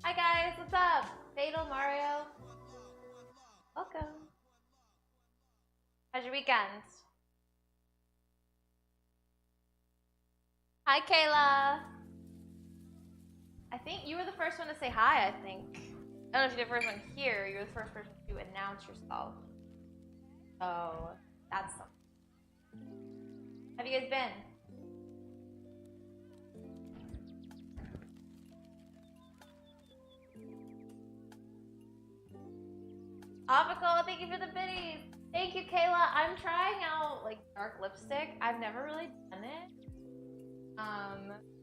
Hi guys, what's up? Fatal Mario. Welcome. How's your weekend? Hi Kayla. I think you were the first one to say hi, I think. I don't know if you're the first one here, you were the first person to announce yourself. So, that's something. How have you guys been? Apical, thank you for the biddies. Thank you, Kayla. I'm trying out like dark lipstick. I've never really done it.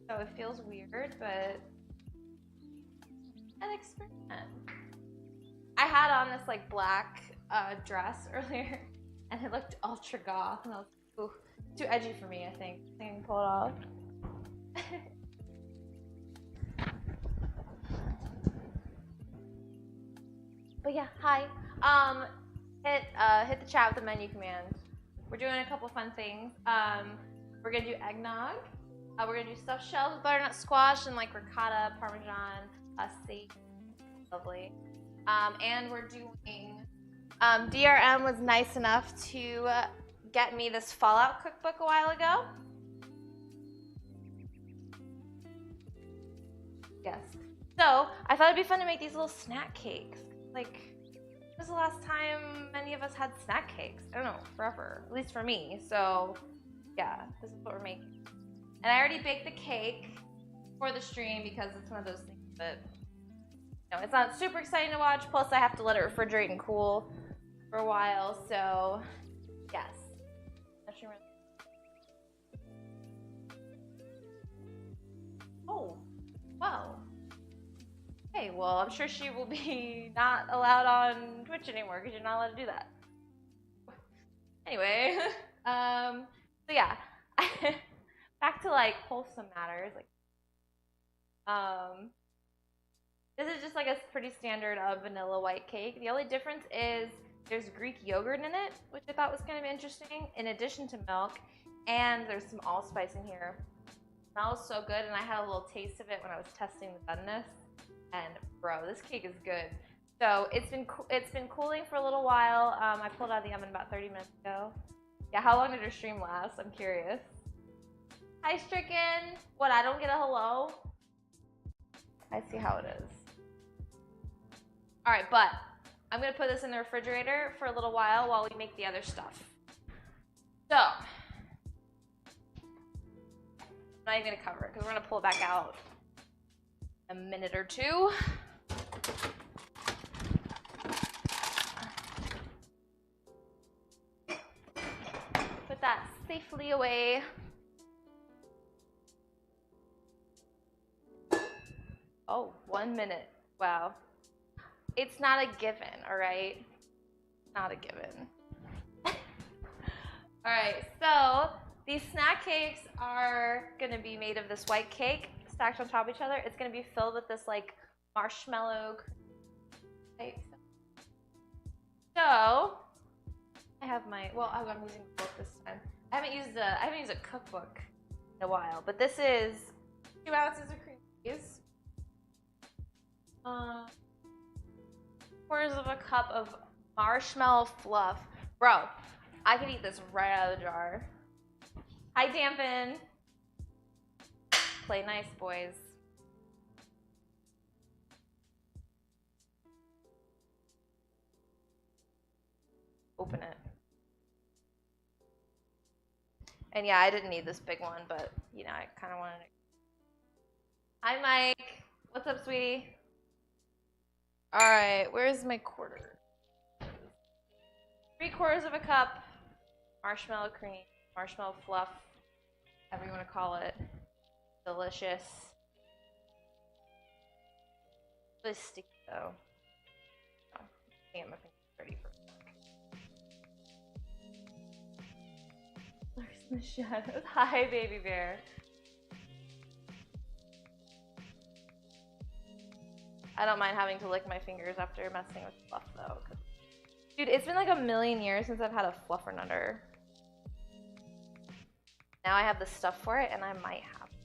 So it feels weird, but an experiment. I had on this like black dress earlier, and it looked ultra goth, and I was like, ooh, too edgy for me. I think I can pull it off. But yeah, hi. Hit the chat with the menu command. We're doing a couple fun things. We're gonna do eggnog. We're gonna do stuffed shells with butternut squash and like ricotta, parmesan, sage. Lovely. And we're doing. DRM was nice enough to get me this Fallout cookbook a while ago. Yes. So I thought it'd be fun to make these little snack cakes. Like, when was the last time many of us had snack cakes? I don't know, forever. At least for me. So, yeah, this is what we're making. And I already baked the cake for the stream because it's one of those things that, you know, it's not super exciting to watch. Plus, I have to let it refrigerate and cool for a while. So, yes. Oh, wow. Okay, well, I'm sure she will be not allowed on Twitch anymore because you're not allowed to do that. Anyway, so yeah, back to like wholesome matters. Like, this is just like a pretty standard vanilla white cake. The only difference is there's Greek yogurt in it, which I thought was kind of interesting, in addition to milk, and there's some allspice in here. It smells so good, and I had a little taste of it when I was testing the doneness. And bro, this cake is good. So it's been cooling for a little while. I pulled it out of the oven about 30 minutes ago. Yeah, how long did your stream last? I'm curious. Hi, Stricken. What? I don't get a hello? I see how it is. All right, but I'm gonna put this in the refrigerator for a little while we make the other stuff. So I'm not even gonna cover it because we're gonna pull it back out in a minute or two. Put that safely away. Oh, 1 minute. Wow. It's not a given, all right? Not a given. All right, so these snack cakes are gonna be made of this white cake stacked on top of each other. It's gonna be filled with this like marshmallow type stuff. So I have my, well, I'm using a book this time. I haven't used a cookbook in a while, but this is 2 ounces of cream cheese, quarters of a cup of marshmallow fluff. Bro, I could eat this right out of the jar. Hi, Dampen. Play nice, boys. Open it. And yeah, I didn't need this big one, but you know, I kind of wanted it. Hi, Mike. What's up, sweetie? All right, where's my quarter? 3/4 of a cup marshmallow cream, marshmallow fluff, whatever you want to call it. Delicious. Really sticky though. Oh, damn, my finger's ready for Lurks in the shadows. Hi, baby bear. I don't mind having to lick my fingers after messing with fluff though. Dude, it's been like a million years since I've had a fluffer nutter. Now I have the stuff for it, and I might have to.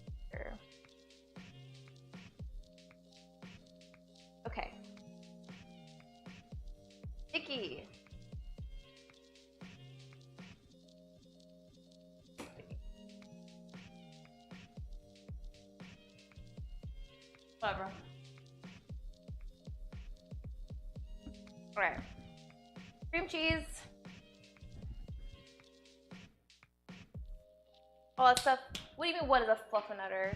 sticky. Whatever. Alright. Cream cheese. All that stuff. What do you mean, what is a fluffernutter?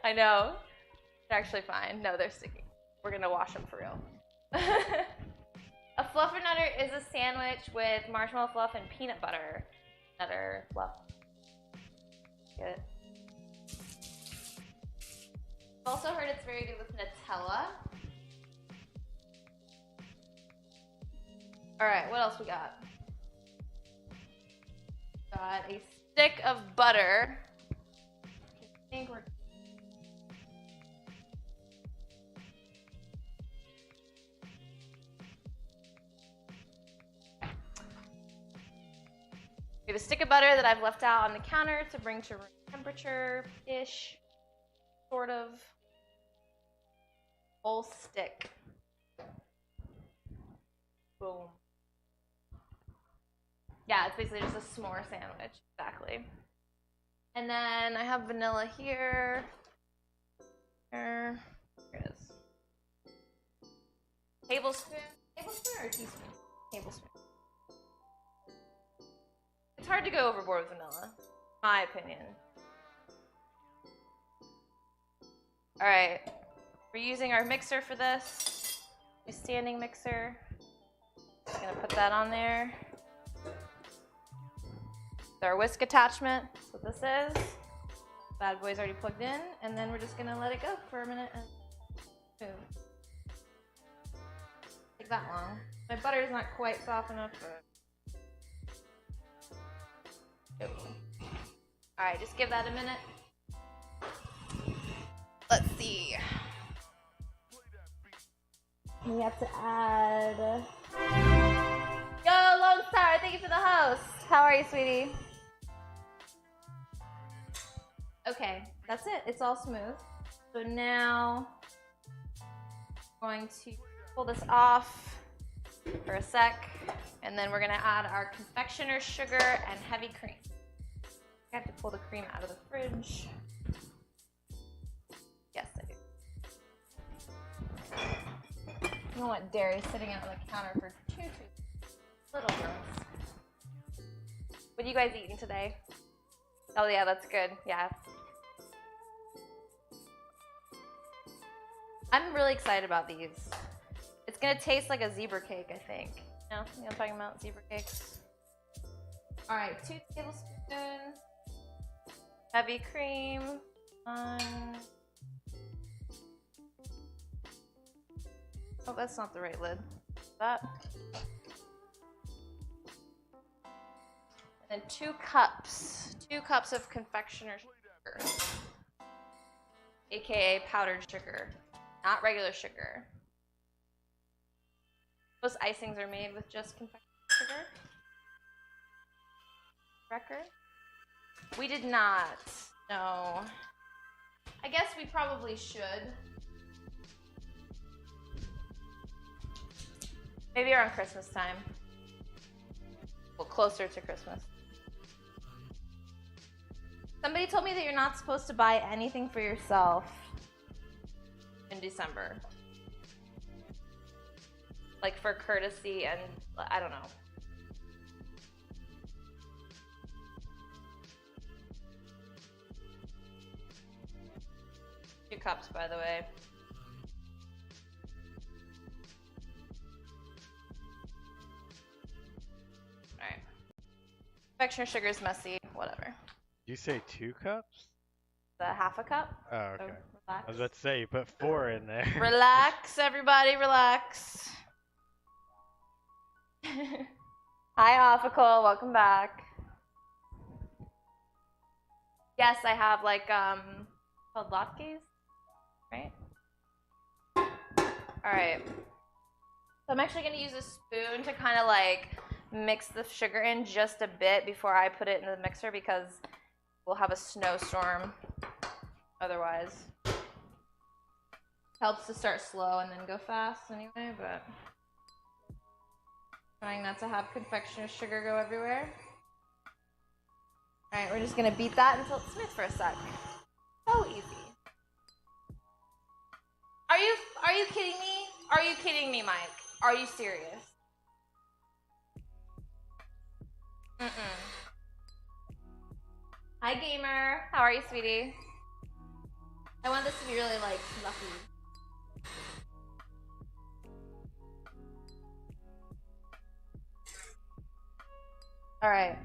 I know. They're actually fine. No, they're sticky. We're gonna wash them for real. A fluffernutter is a sandwich with marshmallow fluff and peanut butter. Nutter fluff. Get it? I've also heard it's very good with Nutella. Alright, what else we got? Got a stick of butter. I think we're we have a stick of butter that I've left out on the counter to bring to room temperature-ish, sort of. Whole stick. Boom. Yeah, it's basically just a s'more sandwich, exactly. And then I have vanilla here. Here it is. Tablespoon? Tablespoon or a teaspoon? Tablespoon. It's hard to go overboard with vanilla, my opinion. Alright, we're using our mixer for this. A standing mixer. Just gonna put that on there. Our whisk attachment, that's what this is. Bad boy's already plugged in, and then we're just gonna let it go for a minute and move. Take that long. My butter is not quite soft enough, but. Alright, just give that a minute. Let's see. We have to add. Yo, Lone Star, thank you for the host. How are you, sweetie? Okay, that's it. It's all smooth. So now I'm going to pull this off for a sec, and then we're gonna add our confectioner's sugar and heavy cream. I have to pull the cream out of the fridge. Yes, I do. I don't want dairy sitting out on the counter for too little girls. What are you guys eating today? Oh yeah, that's good. Yeah. I'm really excited about these. It's gonna taste like a zebra cake, I think. You know what I'm talking about? Zebra cakes. Alright, 2 tablespoons. Heavy cream. Oh, that's not the right lid. That. And then 2 cups. 2 cups of confectioner's sugar. AKA powdered sugar. Not regular sugar. Most icings are made with just confectioner's sugar. Record? We did not. No. I guess we probably should. Maybe around Christmas time. Well, closer to Christmas. Somebody told me that you're not supposed to buy anything for yourself in December. Like for courtesy and I don't know. Two cups, by the way. Alright. Confectioner sugar is messy, whatever. You say 2 cups? The half a cup. Oh, okay. So relax. I was about to say, you put 4 in there. Relax, everybody, relax. Hi, Ophical, welcome back. Yes, I have like, called latkes, right? Alright. So I'm actually gonna use a spoon to kind of like mix the sugar in just a bit before I put it in the mixer because we'll have a snowstorm otherwise. Helps to start slow and then go fast anyway, but trying not to have confectioner's sugar go everywhere. All right, we're just gonna beat that until it's smooth for a sec. So easy. Are you kidding me? Are you kidding me, Mike? Are you serious? Hi, gamer. How are you, sweetie? I want this to be really like fluffy. All right,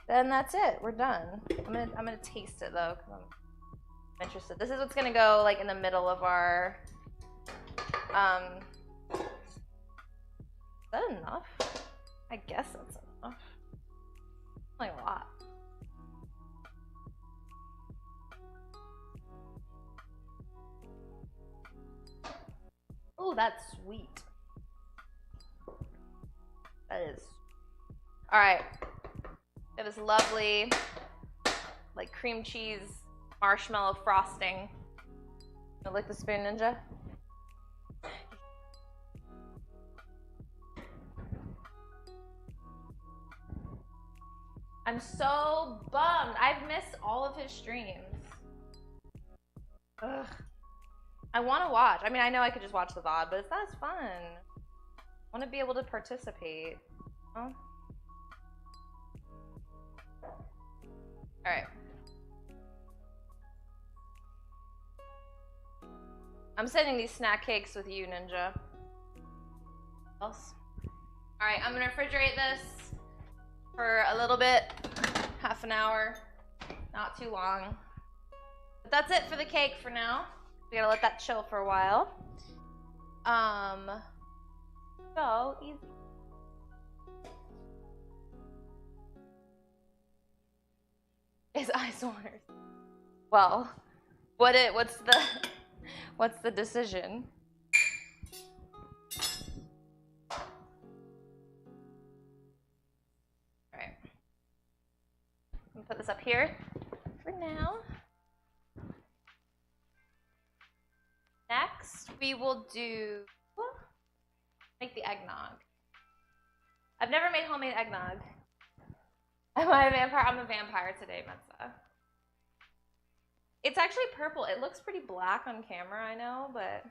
then that's it. We're done. I'm gonna taste it though, because I'm interested. This is what's gonna go like in the middle of our. Is that enough? I guess that's enough. Like a lot. Oh, that's sweet. That is. All right. Got this lovely, like cream cheese marshmallow frosting. You lick the spoon, Ninja? I'm so bummed. I've missed all of his streams. Ugh. I want to watch. I mean, I know I could just watch the VOD, but it's not as fun. I want to be able to participate. Huh? All right. I'm sending these snack cakes with you, Ninja. Else? All right, I'm gonna refrigerate this for a little bit, half an hour, not too long. But that's it for the cake for now. We gotta let that chill for a while. So easy. His eyes waters. Well, what's the decision? All right. I'm gonna put this up here for now. Next, we will make the eggnog. I've never made homemade eggnog. Am I a vampire? I'm a vampire today, Metza. It's actually purple. It looks pretty black on camera, I know, but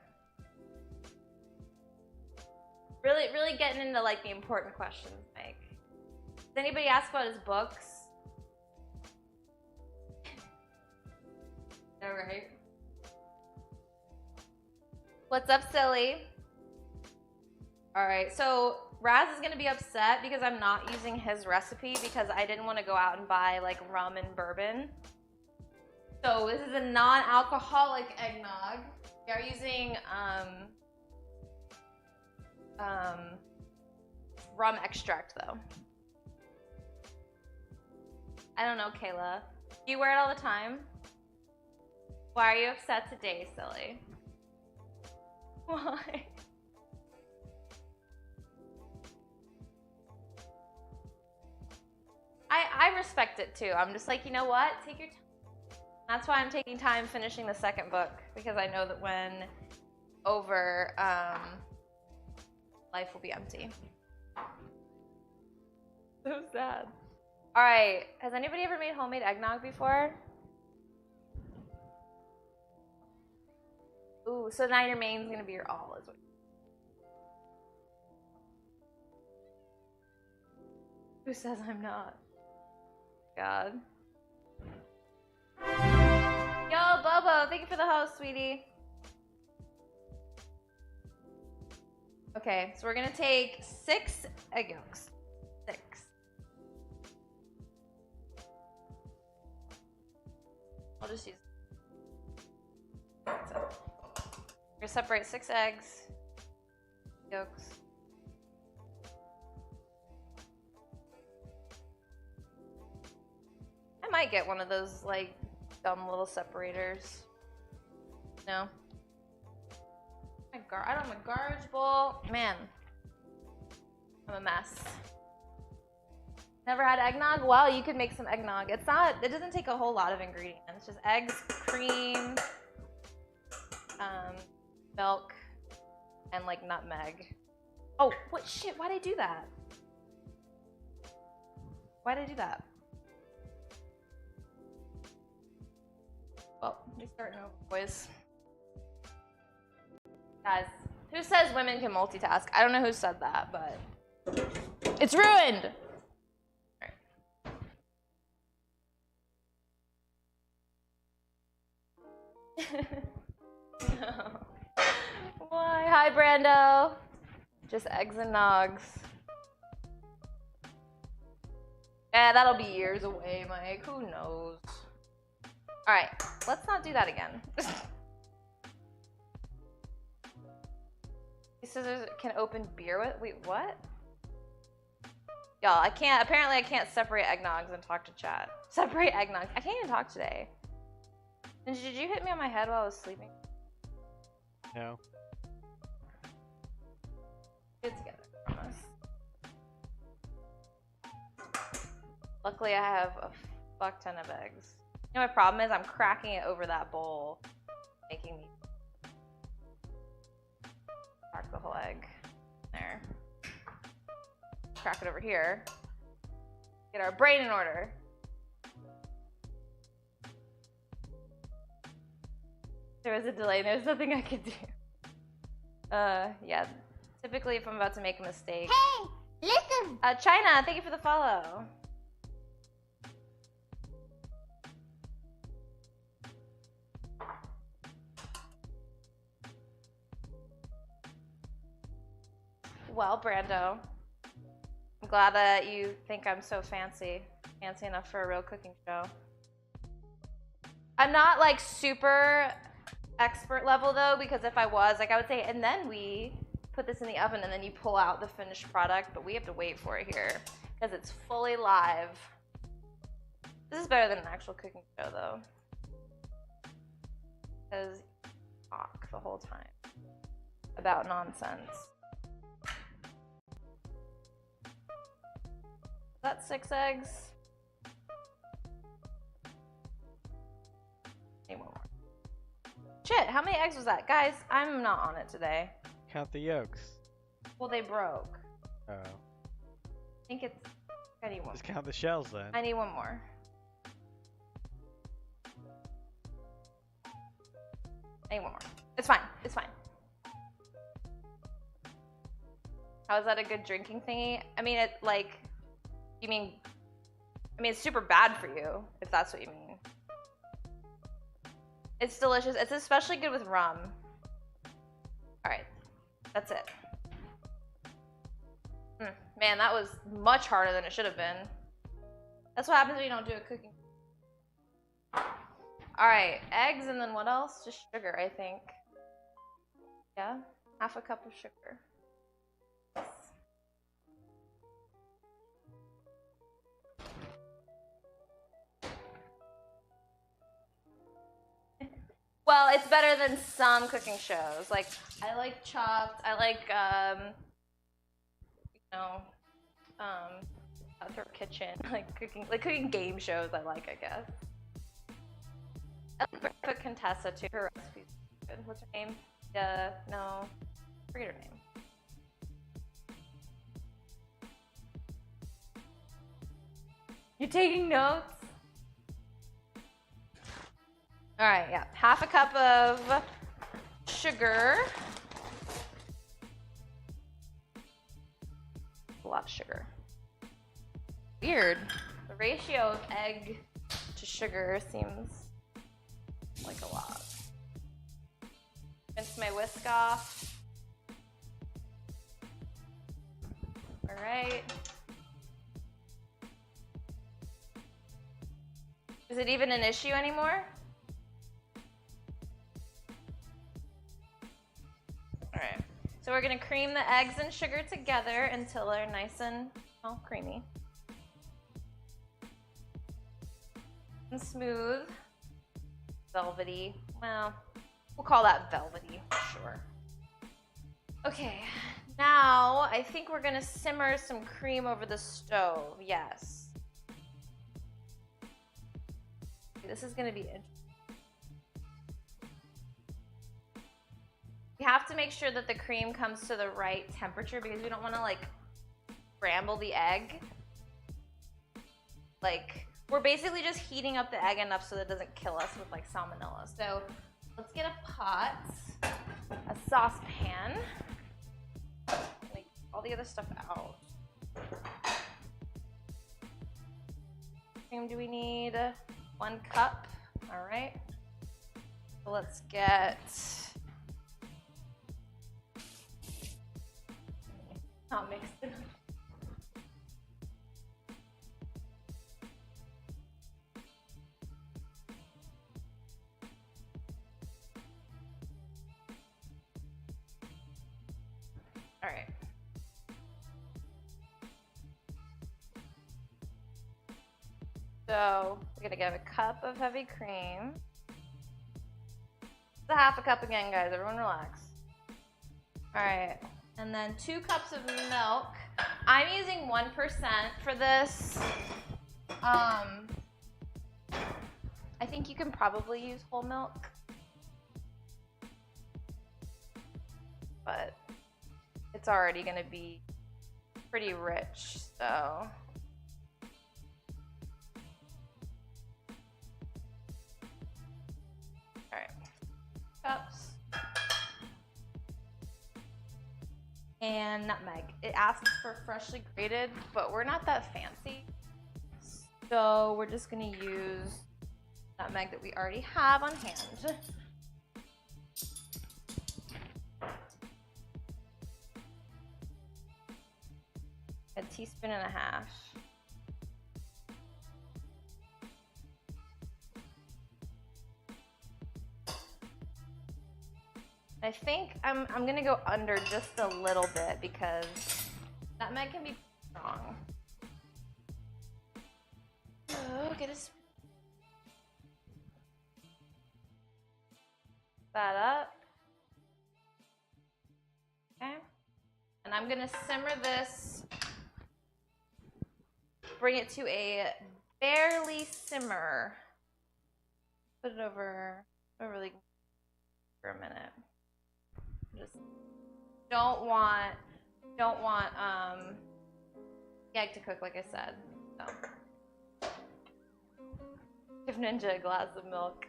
really getting into like the important questions, Mike. Does anybody ask about his books? All right. What's up, silly? All right, so Raz is gonna be upset because I'm not using his recipe because I didn't want to go out and buy like rum and bourbon. So this is a non-alcoholic eggnog. We are using rum extract though. I don't know, Kayla. Do you wear it all the time? Why are you upset today, silly? Why? I respect it too. I'm just like, you know what? Take your time. That's why I'm taking time finishing the second book, because I know that when over, life will be empty. So sad. All right. Has anybody ever made homemade eggnog before? Ooh, so now your main's gonna be your all, is what. Who says I'm not? God. Yo, Bobo, thank you for the host, sweetie. Okay, so we're gonna take 6 egg yolks. 6. I'll just use. We're gonna separate 6 eggs, yolks. I might get one of those like dumb little separators. No. I don't have my garbage bowl. Man, I'm a mess. Never had eggnog? Well, you could make some eggnog. It doesn't take a whole lot of ingredients. Just eggs, cream, milk, and like nutmeg. Oh, what shit? Why'd I do that? Why'd I do that? Well, we start over, boys. Guys, who says women can multitask? I don't know who said that, but it's ruined. No. Why? Hi, Brando. Just eggs and nogs. Yeah, that'll be years away, Mike. Who knows? All right, let's not do that again. These scissors can open beer with. Wait, what? Y'all, I can't. Apparently, I can't separate eggnogs and talk to chat. Separate eggnogs. I can't even talk today. And did you hit me on my head while I was sleeping? No. Get together, I promise. Luckily, I have a fuck ton of eggs. You know, my problem is I'm cracking it over that bowl, making me crack the whole egg. There. Crack it over here. Get our brain in order. There was a delay. There's nothing I could do. Yeah. Typically, if I'm about to make a mistake. Hey, listen. China, thank you for the follow. Well, Brando, I'm glad that you think I'm so fancy. Fancy enough for a real cooking show. I'm not like super expert level though, because if I was, like I would say, and then we put this in the oven and then you pull out the finished product, but we have to wait for it here because it's fully live. This is better than an actual cooking show though, because you talk the whole time about nonsense. That's 6 eggs. Need one more. Shit, how many eggs was that? Guys, I'm not on it today. Count the yolks. Well, they broke. Oh. I think it's... I need one. Just count the shells then. I need one more. I need one more. It's fine. It's fine. How is that a good drinking thingy? I mean, it like... You mean... I mean, it's super bad for you, if that's what you mean. It's delicious. It's especially good with rum. Alright. That's it. Man, that was much harder than it should have been. That's what happens when you don't do a cooking. Alright, eggs and then what else? Just sugar, I think. Yeah? Half a cup of sugar. Well, it's better than some cooking shows. Like, I like Chopped. I like, you know, Cutthroat Kitchen. Like cooking game shows. I like, I guess. I like Breakfast Contessa too. Her recipe's good. What's her name? No, forget her name. You're taking notes? All right, yeah. Half a cup of sugar. A lot of sugar. Weird. The ratio of egg to sugar seems like a lot. Rinse my whisk off. All right. Is it even an issue anymore? Alright, so we're gonna cream the eggs and sugar together until they're nice and, well, creamy. And smooth. Velvety. Well, we'll call that velvety, sure. Okay, now I think we're gonna simmer some cream over the stove, yes. This is gonna be interesting. We have make sure that the cream comes to the right temperature because we don't want to like scramble the egg. Like, we're basically just heating up the egg enough so that it doesn't kill us with like salmonella. So let's get a pot, a saucepan, make all the other stuff out. Cream do we need? 1 cup. All right. So let's get not mixed enough. All right. So we're gonna get a cup of heavy cream. It's a half a cup again, guys. Everyone relax. All right. And then 2 cups of milk. I'm using 1% for this. I think you can probably use whole milk. But it's already gonna be pretty rich, so. All right, cups. And nutmeg. It asks for freshly grated, but we're not that fancy. So we're just gonna use nutmeg that we already have on hand. A teaspoon and a half. I think I'm gonna go under just a little bit because nutmeg can be strong. Oh, get a spoon. That up. Okay. And I'm gonna simmer this, bring it to a barely simmer. Put it over really for a minute. Just don't want the egg to cook, like I said. So give Ninja a glass of milk,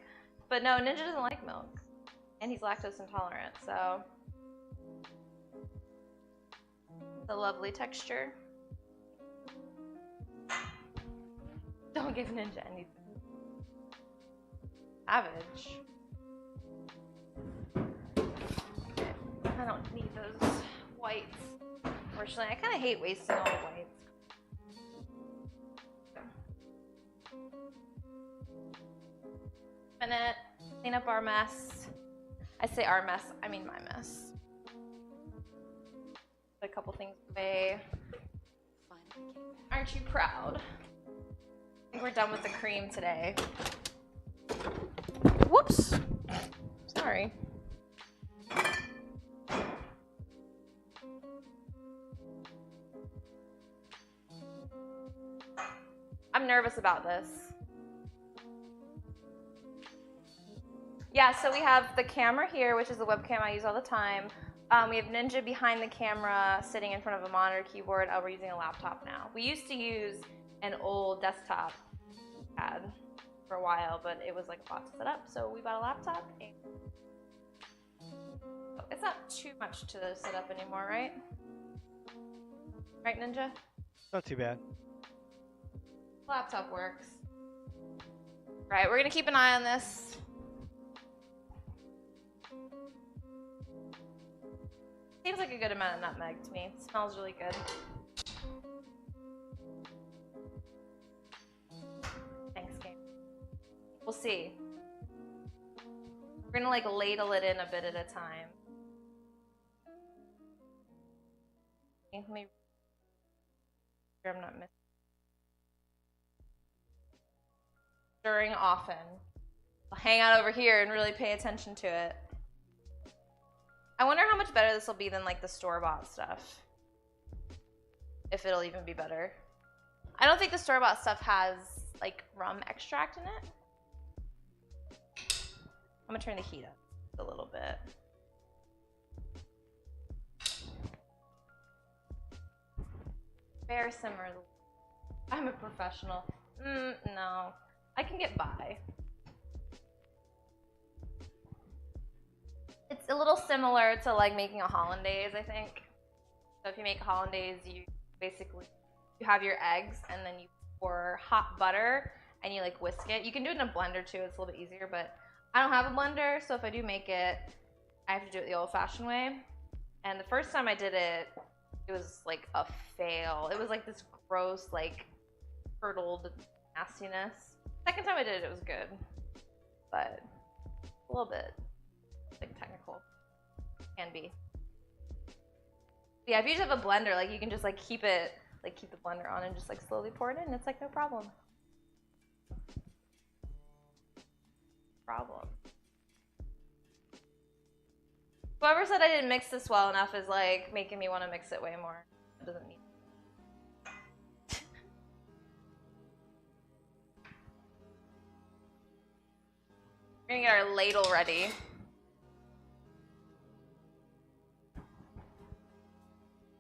but no, Ninja doesn't like milk, and he's lactose intolerant. So the lovely texture. Don't give Ninja anything. Savage. I don't need those whites. Unfortunately, I kind of hate wasting all the whites. Minute, clean up our mess. I say our mess, I mean my mess. Put a couple things away. Aren't you proud? I think we're done with the cream today. Whoops. Sorry. I'm nervous about this. Yeah, so we have the camera here, which is the webcam I use all the time. We have Ninja behind the camera, sitting in front of a monitor keyboard. We're using a laptop now. We used to use an old desktop pad for a while, but it was like a lot to set up, so we bought a laptop. It's not too much to set up anymore, right? Right, Ninja? Not too bad. Laptop works. Right, we're gonna keep an eye on this. Seems like a good amount of nutmeg to me. It smells really good. Thanks, game. We'll see. We're gonna like ladle it in a bit at a time. Let me sure I'm not missing. Stirring often. I'll hang out over here and really pay attention to it. I wonder how much better this will be than like the store-bought stuff. If it'll even be better. I don't think the store-bought stuff has like rum extract in it. I'm gonna turn the heat up a little bit. Bear simmer. I'm a professional. No. I can get by. It's a little similar to like making a hollandaise, I think. So if you make a hollandaise, you basically you have your eggs and then you pour hot butter and you like whisk it. You can do it in a blender too, it's a little bit easier, but I don't have a blender, so if I do make it, I have to do it the old-fashioned way. And the first time I did it, it was like a fail. It was like this gross, like curdled nastiness. Second time I did it, it was good, but a little bit like technical can be. Yeah, if you just have a blender, like you can just like keep it, like keep the blender on and just like slowly pour it in. It's like no problem. Whoever said I didn't mix this well enough is like making me want to mix it way more. It doesn't need. We're gonna get our ladle ready.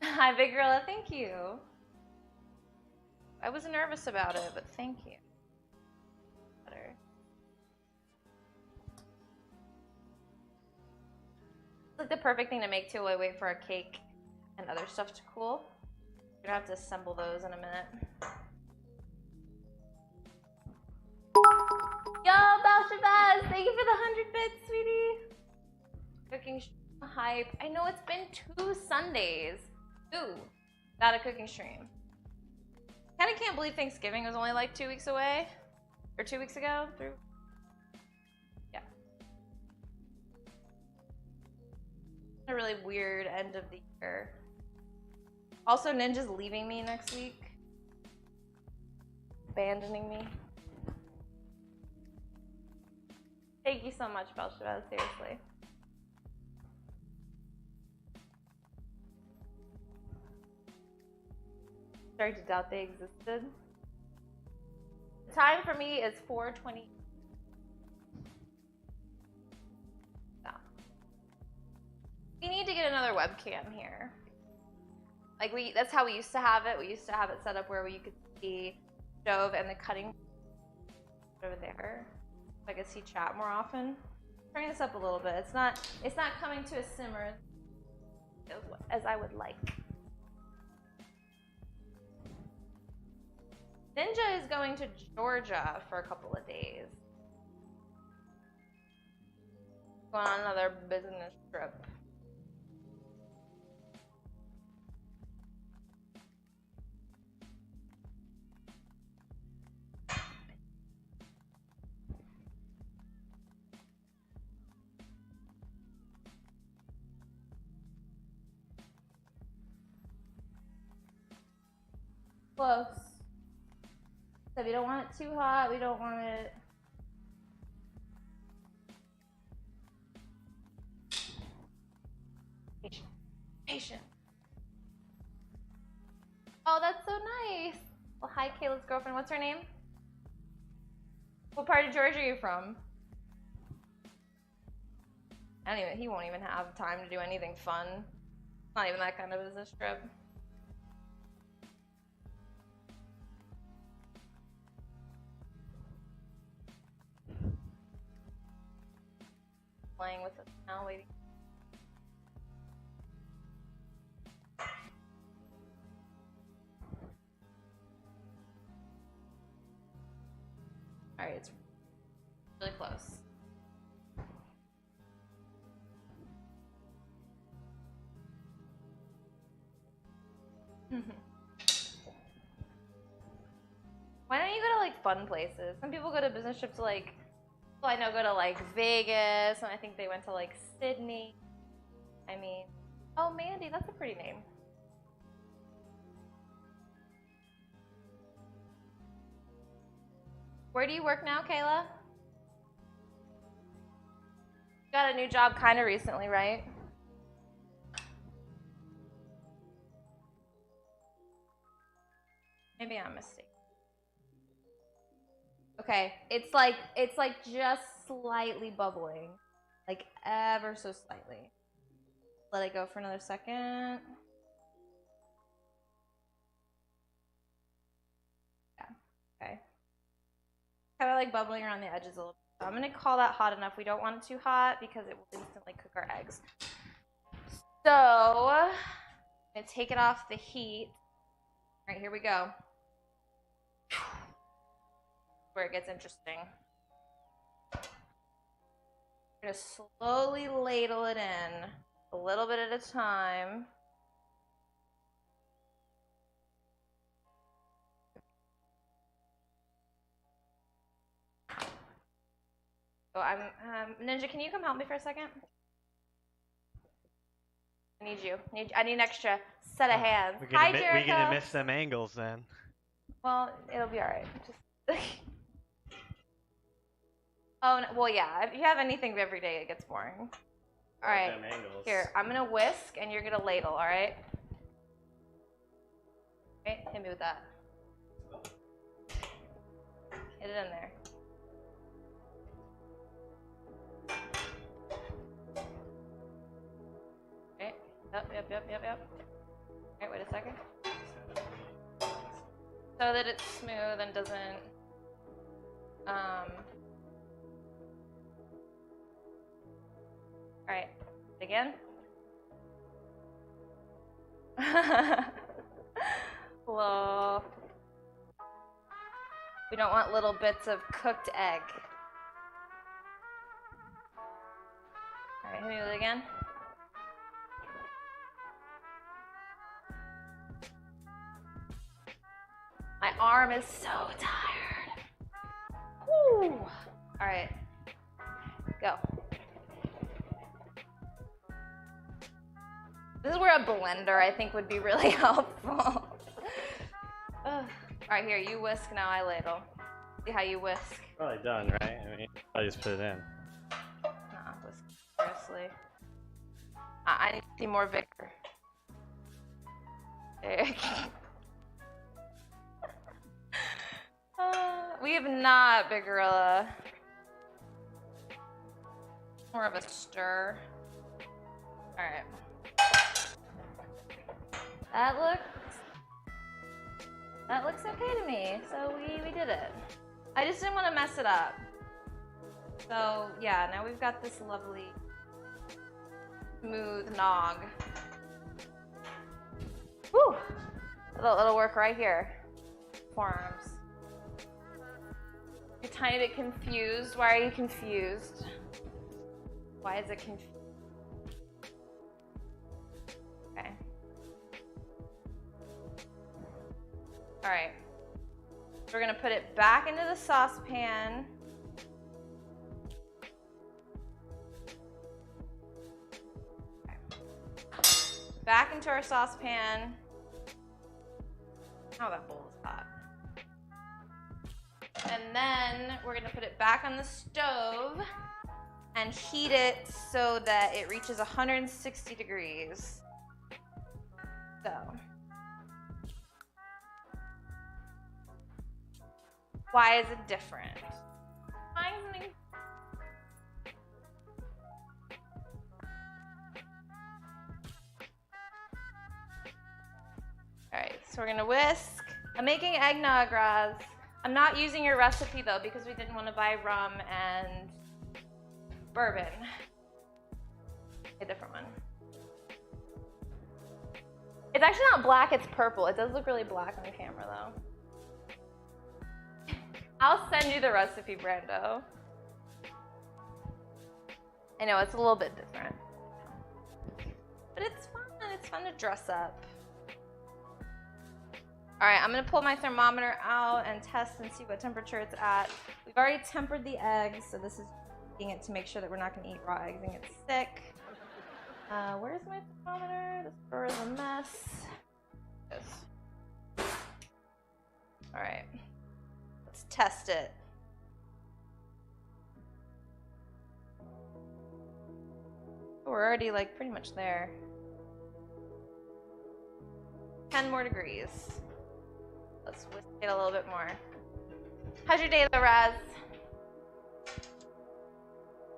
Hi, Big Gorilla, thank you. I was nervous about it, but thank you. Better. It's like the perfect thing to make too while I wait for our cake and other stuff to cool. We're gonna have to assemble those in a minute. Yo, Balshabaz, thank you for the 100 bits, sweetie. Cooking hype. I know it's been 2 Sundays. 2. Without a cooking stream. Kinda can't believe Thanksgiving was only like 2 weeks away. Or 2 weeks ago? 3. Yeah. A really weird end of the year. Also, Ninja's leaving me next week. Abandoning me. Thank you so much, Belshazzar, seriously. Starting to doubt they existed. The time for me is 4:20. Yeah. We need to get another webcam here. Like that's how we used to have it. We used to have it set up where you could see stove and the cutting over there. I could see chat more often. Turning this up a little bit. It's not coming to a simmer as I would like. Ninja is going to Georgia for a couple of days. Going on another business trip. Close. So we don't want it too hot. We don't want it. Patient. Patient. Oh, that's so nice. Well, hi, Kayla's girlfriend. What's her name? What part of Georgia are you from? He won't even have time to do anything fun. Not even that kind of business trip. Playing with it now, waiting. Alright, it's really close. Why don't you go to like fun places? Some people go to business trips to like, well, I know go to like Vegas, and I think they went to like Sydney. I mean, oh, Mandy, that's a pretty name. Where do you work now, Kayla? You got a new job kind of recently, right? Maybe I'm mistaken. Okay, it's like just slightly bubbling, like ever so slightly. Let it go for another second. kind of like bubbling around the edges a little bit. So I'm gonna call that hot enough. We don't want it too hot because it will instantly cook our eggs. So I'm gonna take it off the heat. All right, here we go. Where it gets interesting. We're gonna slowly ladle it in, a little bit at a time. So I'm, Ninja, can you come help me for a second? I need you. I need an extra set of hands. Hi, Jericho. We're gonna miss some angles then. Well, it'll be all right. Just oh, no, well, yeah. If you have anything every day, it gets boring. All right. Here, I'm gonna whisk, and you're gonna ladle. All right. Okay, hit me with that. Get it in there. Okay. Yep. Okay, wait a second. So that it's smooth and doesn't. All right. Again. Hello. We don't want little bits of cooked egg. All right, hit me with it again. My arm is so tired. Woo. All right, go. This is where a blender, I think, would be really helpful. All right, here, you whisk, now I ladle. See how you whisk. Probably done, right? I mean, I just put it in. Nah, whisk seriously. I need to see more vigor. There you go. We have not Big Gorilla. More of a stir. Alright. That looks okay to me. So we did it. I just didn't want to mess it up. So yeah, now we've got this lovely smooth nog. Whew! It'll work right here. Forearms. You're a tiny bit confused. Why are you confused? Why is it confused? Okay. Alright. We're gonna put it back into the saucepan. Okay. Back into our saucepan. Oh, that bowl is hot. And then we're gonna put it back on the stove and heat it so that it reaches 160 degrees. So. Why is it different? Why isn't it? Alright, so we're gonna whisk. I'm making eggnog, Raz. I'm not using your recipe though because we didn't want to buy rum and bourbon. A different one. It's actually not black, it's purple. It does look really black on the camera though. I'll send you the recipe, Brando. I know, it's a little bit different. But it's fun. It's fun to dress up. All right, I'm gonna pull my thermometer out and test and see what temperature it's at. We've already tempered the eggs, so this is eating it to make sure that we're not gonna eat raw eggs and get sick. Where's my thermometer? This drawer is a mess. Yes. All right, let's test it. Oh, we're already like pretty much there. 10 more degrees. Let's whisk it a little bit more. How's your day, though, Raz?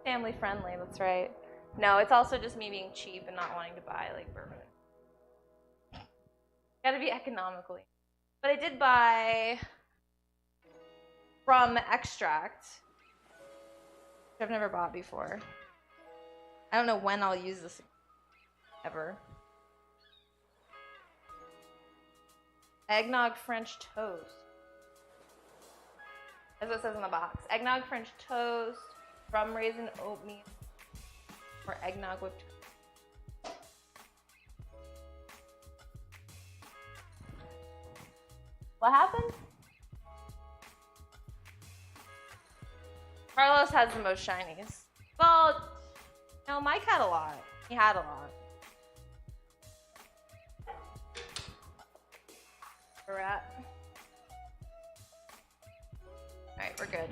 Family friendly, that's right. No, it's also just me being cheap and not wanting to buy like bourbon. Gotta be economically. But I did buy rum extract, which I've never bought before. I don't know when I'll use this ever. Eggnog French toast. That's what it says on the box. Eggnog French toast, rum raisin oatmeal, or eggnog whipped cream. What happened? Carlos has the most shinies. Well, no, Mike had a lot. He had a lot. Where we're at. Alright, we're good.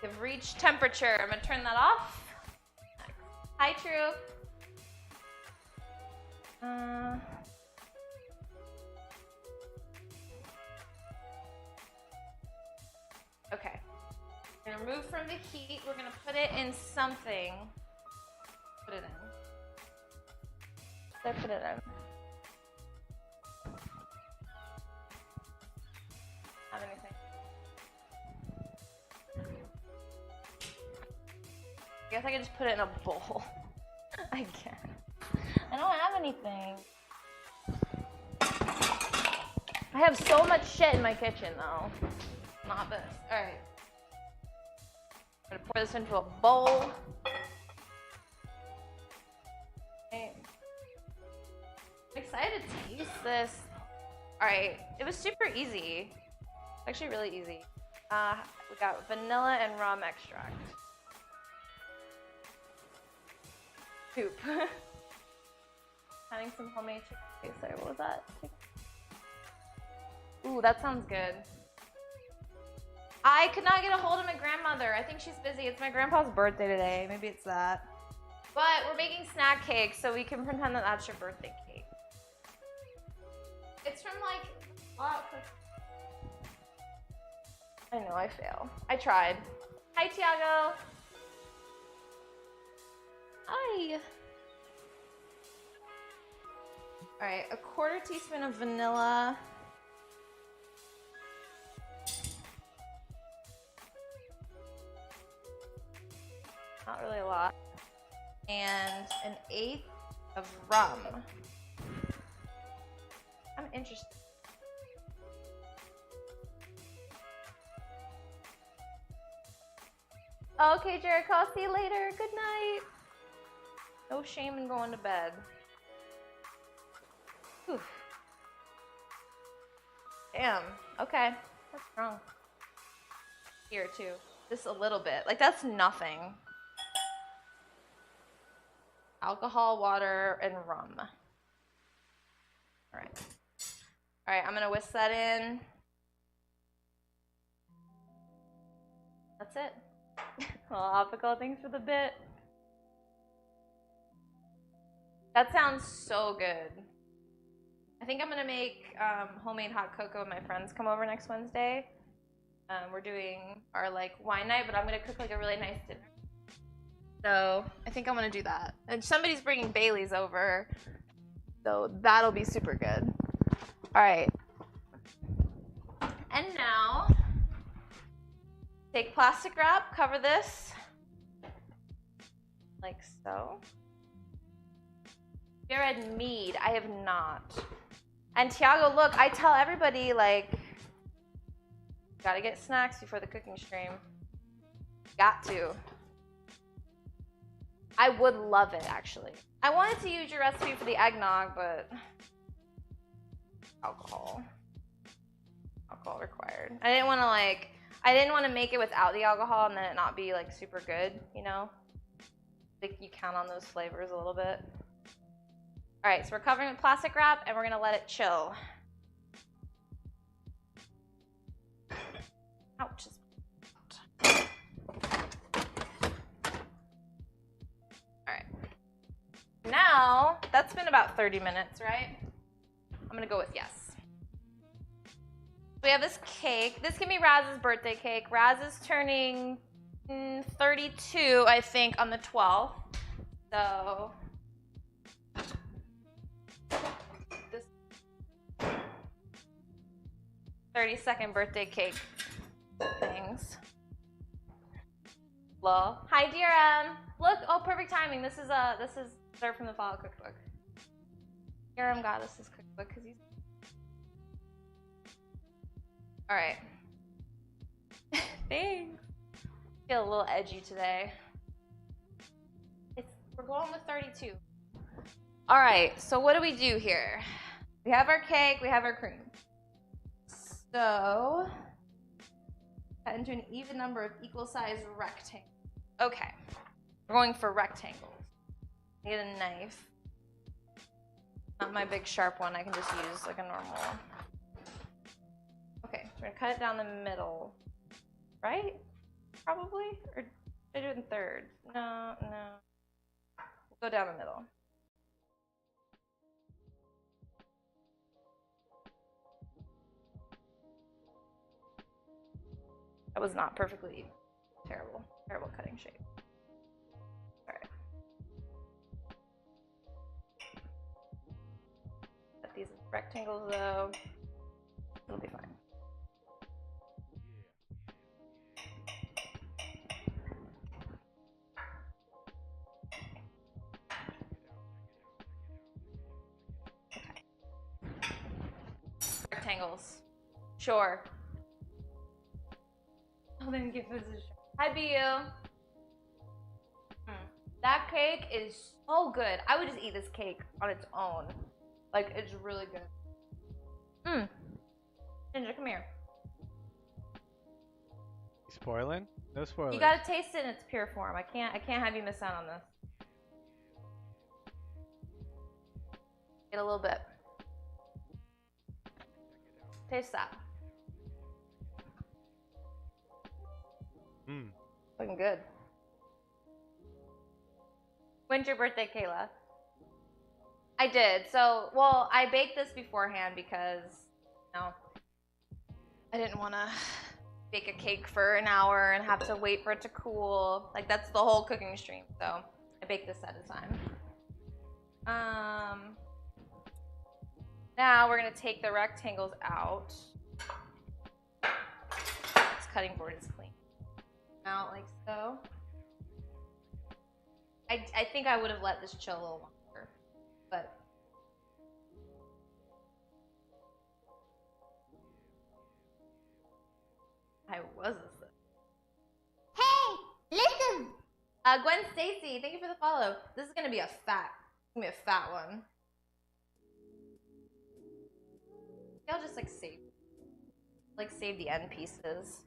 We've reached temperature. I'm gonna turn that off. Hi, True. Okay. We're gonna remove from the heat. We're gonna put it in something. Put it in. What did I put it in? Have anything? I guess I could just put it in a bowl. I guess. I don't have anything. I have so much shit in my kitchen though. Not this. Alright. I'm gonna pour this into a bowl. Okay. I'm excited to taste this. Alright. It was super easy. Actually really easy. We got vanilla and rum extract. Poop. Having some homemade chicken. Sorry, what was that? Ooh, that sounds good. I could not get a hold of my grandmother. I think she's busy. It's my grandpa's birthday today. Maybe it's that. But we're making snack cake, so we can pretend that that's your birthday cake. It's from like, I know, I fail. I tried. Hi, Tiago. Hi. All right, a 1/4 teaspoon of vanilla. Not really a lot. And an 1/8 of rum. I'm interested. Okay, Jericho, I'll see you later. Good night. No shame in going to bed. Whew. Damn. Okay. That's strong. Here, too. Just a little bit. Like, that's nothing. Alcohol, water, and rum. Alright. Alright, I'm gonna whisk that in. That's it. Well, Alpical, thanks for the bit. That sounds so good. I think I'm gonna make homemade hot cocoa when my friends come over next Wednesday. We're doing our like wine night, but I'm gonna cook like a really nice dinner. So I think I'm gonna do that. And somebody's bringing Bailey's over, so that'll be super good. All right. And now, take plastic wrap, cover this, like so. You ever had mead? I have not. And Tiago, look, I tell everybody, like, gotta get snacks before the cooking stream. Got to. I would love it, actually. I wanted to use your recipe for the eggnog, but alcohol required. I didn't want to make it without the alcohol and then it not be like super good, you know? Like you count on those flavors a little bit. All right, so we're covering with plastic wrap and we're gonna let it chill. Ouch. All right. Now, that's been about 30 minutes, right? I'm gonna go with yes. We have this cake. This can be Raz's birthday cake. Raz is turning 32, I think, on the 12th. So this 32nd birthday cake thing. Lol. Hi, DRM. Look, oh, perfect timing. This is served from the Fallout cookbook. DRM got us this cookbook because he's. All right. Thanks. Feel a little edgy today. We're going with 32. All right. So what do we do here? We have our cake. We have our cream. So cut into an even number of equal-sized rectangles. Okay. We're going for rectangles. Get a knife. Not my big sharp one. I can just use like a normal one. Okay, so we're gonna cut it down the middle. Right? Probably? Or should I do it in thirds? No. We'll go down the middle. That was not perfectly terrible. Terrible cutting shape. Alright. Cut these as rectangles though. It'll be fine. Okay. Rectangles. Sure. I'll then give this a shot. Hi, BU. That cake is so good. I would just eat this cake on its own. Like, it's really good. Ginger, come here. You spoiling? No spoilers. You gotta taste it in its pure form. I can't have you miss out on this. Get a little bit. Taste that. Looking good. When's your birthday, Kayla? I did. So, well, I baked this beforehand because, you know, I didn't want to bake a cake for an hour and have to wait for it to cool. Like, that's the whole cooking stream. So, I baked this at a time. Now we're going to take the rectangles out. This cutting board is clean. Out like so. I think I would have let this chill a little longer, but I was this. Hey, listen. Gwen Stacy, thank you for the follow. This is gonna be a fat one. I'll just save the end pieces.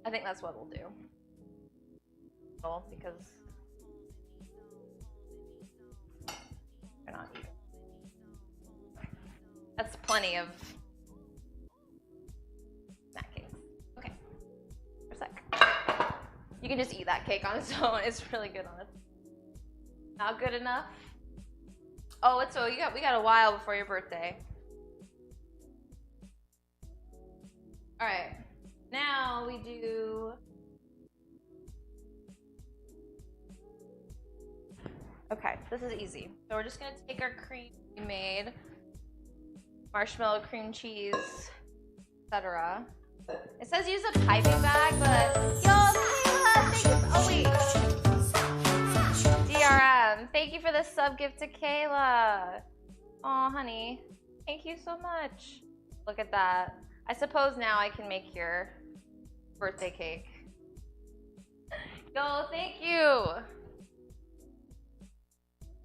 I think that's what we'll do. Well, because they're not even. That's plenty of snack cakes. Okay, for a sec. You can just eat that cake on its own. It's really good on it. Not good enough. Oh, we got a while before your birthday. All right. Now we do. Okay, this is easy. So we're just gonna take our cream we made, marshmallow, cream cheese, etc. It says use a piping bag, but yo, Kayla, thank you. Oh wait, DRM, thank you for the sub gift to Kayla. Oh, honey, thank you so much. Look at that. I suppose now I can make your birthday cake. Yo, thank you.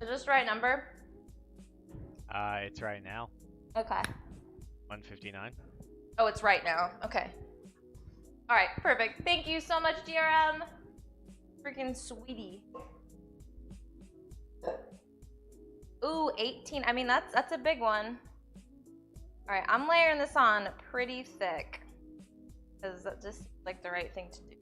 Is this the right number? It's right now. Okay. 159. Oh, it's right now. Okay. All right, perfect. Thank you so much, DRM. Freaking sweetie. Ooh, 18. I mean, that's a big one. All right, I'm layering this on pretty thick because that's just like the right thing to do.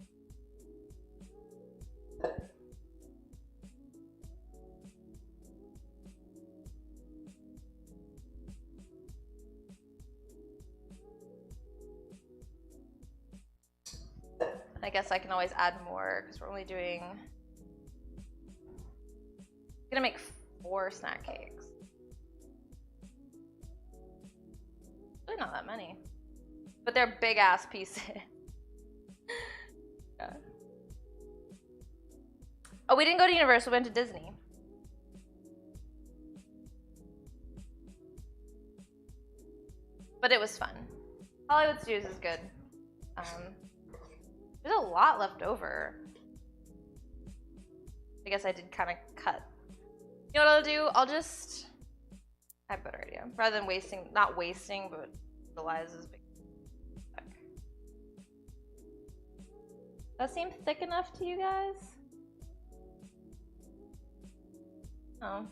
I guess I can always add more because we're only doing. I'm gonna make 4 snack cakes. Really not that many, but they're big ass pieces. Yeah. Oh, we didn't go to Universal, we went to Disney. But it was fun. Hollywood Studios is good. There's a lot left over. I guess I did kind of cut. You know what I'll do? I'll just... I have a better idea. Rather than wasting, not wasting, but utilizes big. Does that seem thick enough to you guys? No. I'm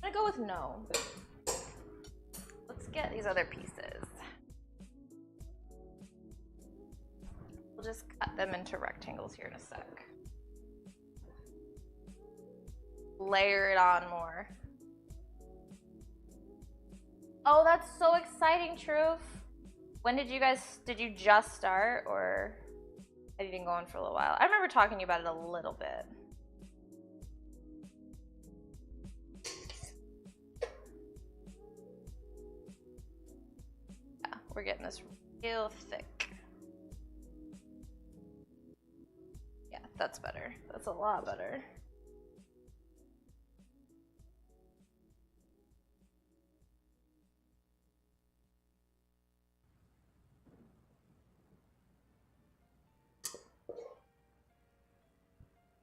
gonna go with no. Let's get these other pieces. We'll just cut them into rectangles here in a sec. Layer it on more. Oh, that's so exciting, Truth. When did you just start, or have you been going for a little while? I remember talking to you about it a little bit. Yeah, we're getting this real thick. Yeah, that's better. That's a lot better.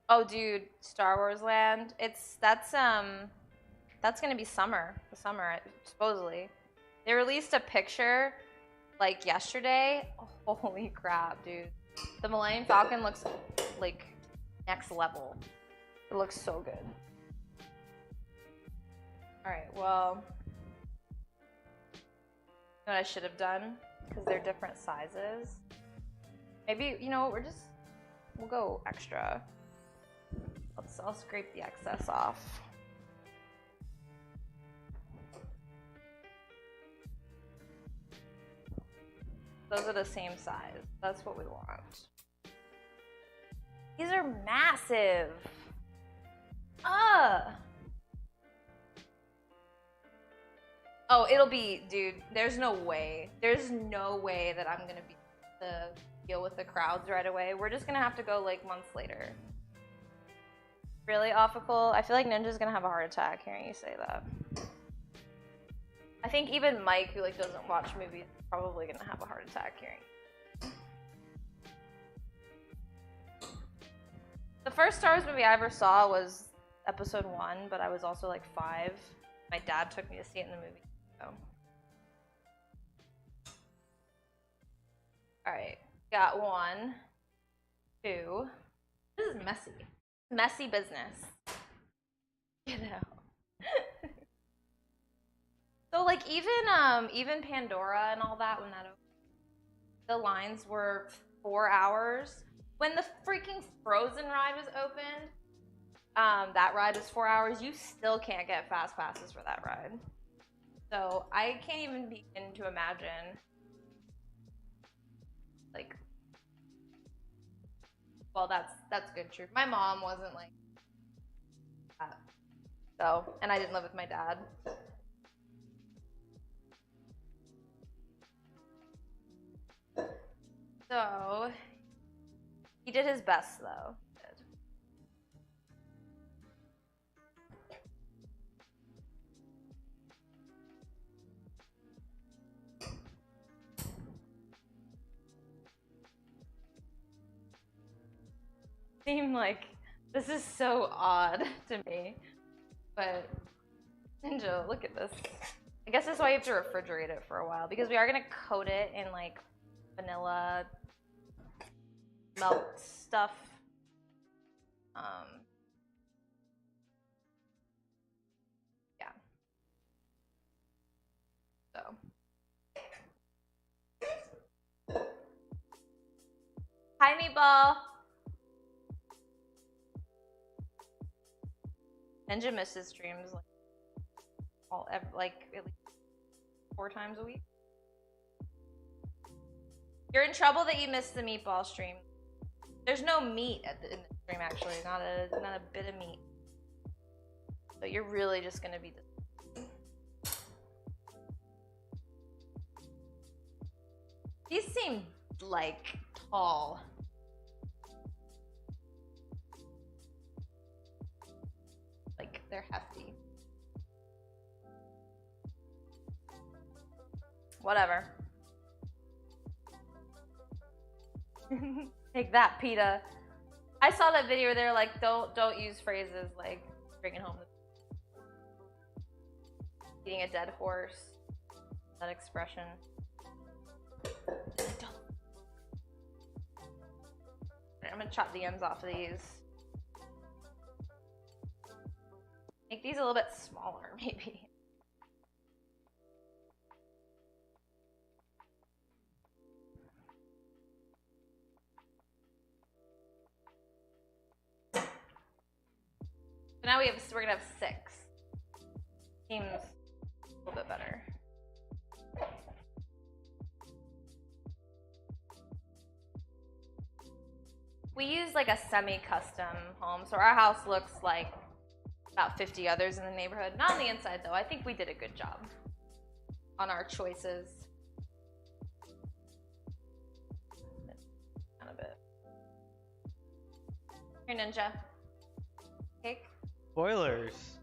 Oh, dude, Star Wars Land. That's gonna be the summer supposedly. They released a picture like yesterday. Oh, holy crap, dude! The Millennium Falcon looks like next level. It looks so good. All right, well, you know what I should have done, because they're different sizes. Maybe, you know, we'll go extra. I'll scrape the excess off. Those are the same size. That's what we want. These are massive. Oh, it'll be, dude, there's no way. There's no way that I'm gonna be able to deal with the crowds right away. We're just gonna have to go like months later. Really, Offical? I feel like Ninja's gonna have a heart attack hearing you say that. I think even Mike, who like doesn't watch movies, is probably gonna have a heart attack hearing. The first Star Wars movie I ever saw was Episode 1, but I was also like 5. My dad took me to see it in the movie. So. Alright, got 1, 2. This is messy. Messy business. You know. So like even Pandora and all that, when that opened, the lines were 4 hours. When the freaking Frozen ride was opened, that ride was 4 hours. You still can't get fast passes for that ride. So I can't even begin to imagine. Like, well, that's good, true. My mom wasn't like that. So, and I didn't live with my dad. So, he did his best, though. Seem like this is so odd to me, but Ninja, look at this. I guess that's why you have to refrigerate it for a while, because we are gonna coat it in like vanilla milk stuff. Yeah. So. Hi, Meatball. Ninja misses streams like at least 4 times a week. You're in trouble that you missed the meatball stream. There's no meat in the stream, actually. Not a bit of meat. So you're really just gonna be. These seem like tall. they're hefty. Whatever. Take that, PETA. I saw that video where they're like, don't use phrases like bringing home the eating a dead horse. That expression. I'm gonna chop the ends off of these. Make these a little bit smaller, maybe. So now we're gonna have 6. Seems a little bit better. We use like a semi-custom home, so our house looks like about 50 others in the neighborhood. Not on the inside though. I think we did a good job on our choices. Kind of bit. Here, Ninja. Cake. Spoilers.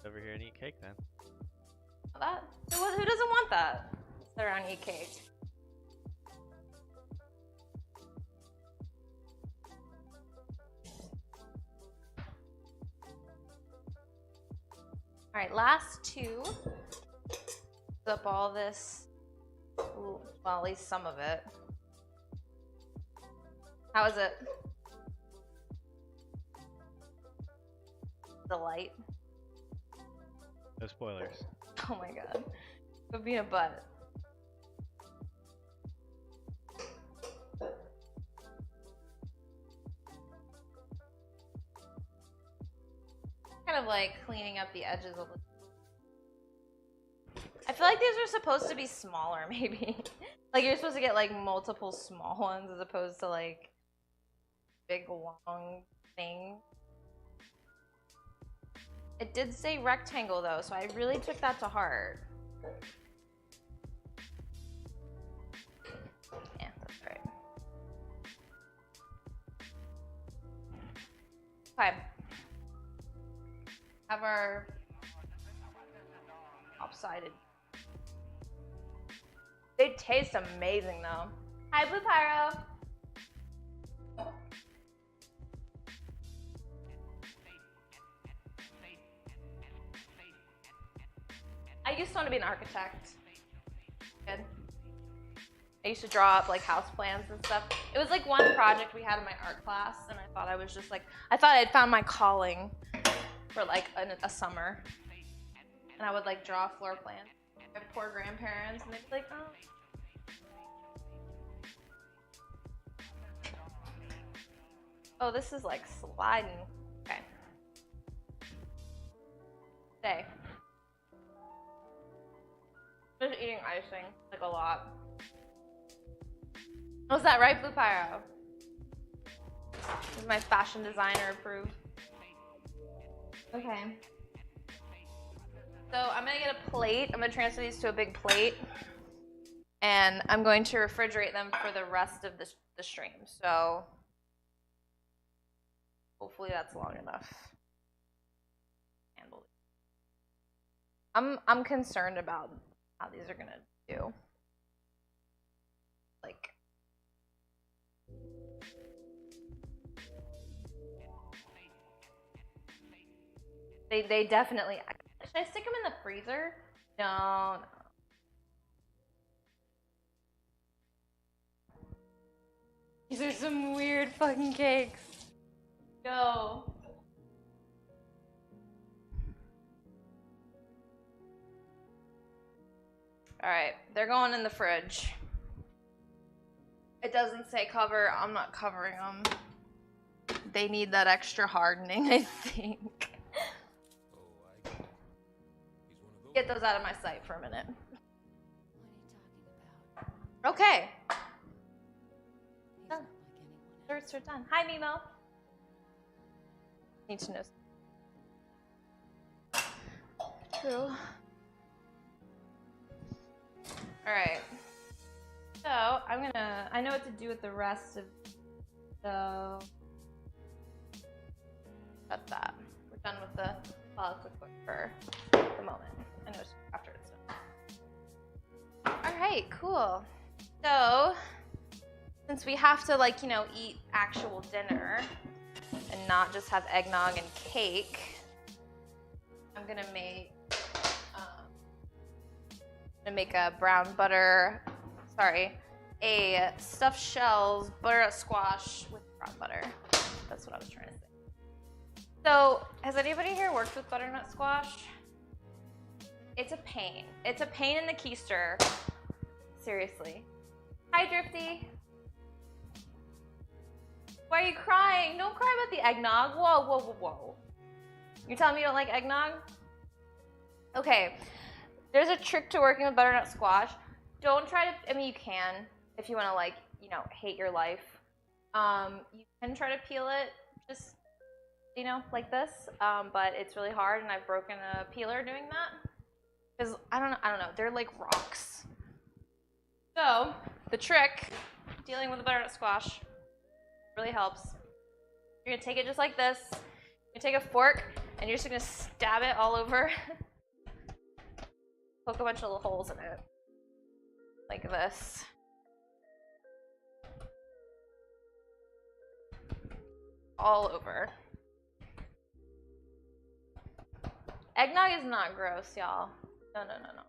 Over here and eat cake then. That? Who doesn't want that? Sit around and eat cake. All right, last 2. Up all this, well, at least some of it. How is it? The light. No spoilers. Oh my god. Go be a butt. Kind of like cleaning up the edges a little. I feel like these are supposed to be smaller, maybe. Like you're supposed to get like multiple small ones as opposed to like big long thing. It did say rectangle though, so I really took that to heart. Yeah, that's right. Okay. Have our lopsided. They taste amazing though. Hi, Blue Pyro. I used to want to be an architect. Good. I used to draw up like house plans and stuff. It was like one project we had in my art class, and I thought I was just like, I thought I'd found my calling for like a summer. And I would like draw a floor plan. I have poor grandparents, and they'd be like, oh. Oh, this is like sliding. Okay. Stay. Just eating icing, like a lot. Was that right, Blue Pyro? Is my fashion designer approved? Okay. So I'm gonna get a plate. I'm gonna transfer these to a big plate. And I'm going to refrigerate them for the rest of the stream. So hopefully that's long enough. Handle it. I'm concerned about how these are gonna do. Like they definitely. Should I stick them in the freezer? No. These are some weird fucking cakes. Go. Alright, they're going in the fridge. It doesn't say cover. I'm not covering them. They need that extra hardening, I think. Get those out of my sight for a minute. Okay. Done. Desserts are done. Hi, Mimo. Need to know. True. Alright. So, I know what to do with the rest of the... cut that. We're done with the cookbook for the moment. I know it's after it's done. All right, cool. So, since we have to, like, you know, eat actual dinner and not just have eggnog and cake, I'm gonna make a stuffed shells butternut squash with brown butter. That's what I was trying to say. So, has anybody here worked with butternut squash? It's a pain. It's a pain in the keister. Seriously. Hi, Drifty. Why are you crying? Don't cry about the eggnog. Whoa, whoa, whoa, whoa. You're telling me you don't like eggnog? Okay. There's a trick to working with butternut squash. Don't try to, I mean, you can if you want to, like, you know, hate your life. You can try to peel it just, you know, like this, but it's really hard, and I've broken a peeler doing that. Because, I don't know, they're like rocks. So, the trick, dealing with the butternut squash, really helps. You're gonna take it just like this. You're gonna take a fork, and you're just gonna stab it all over. Poke a bunch of little holes in it. Like this. All over. Eggnog is not gross, y'all. No, no, no, no.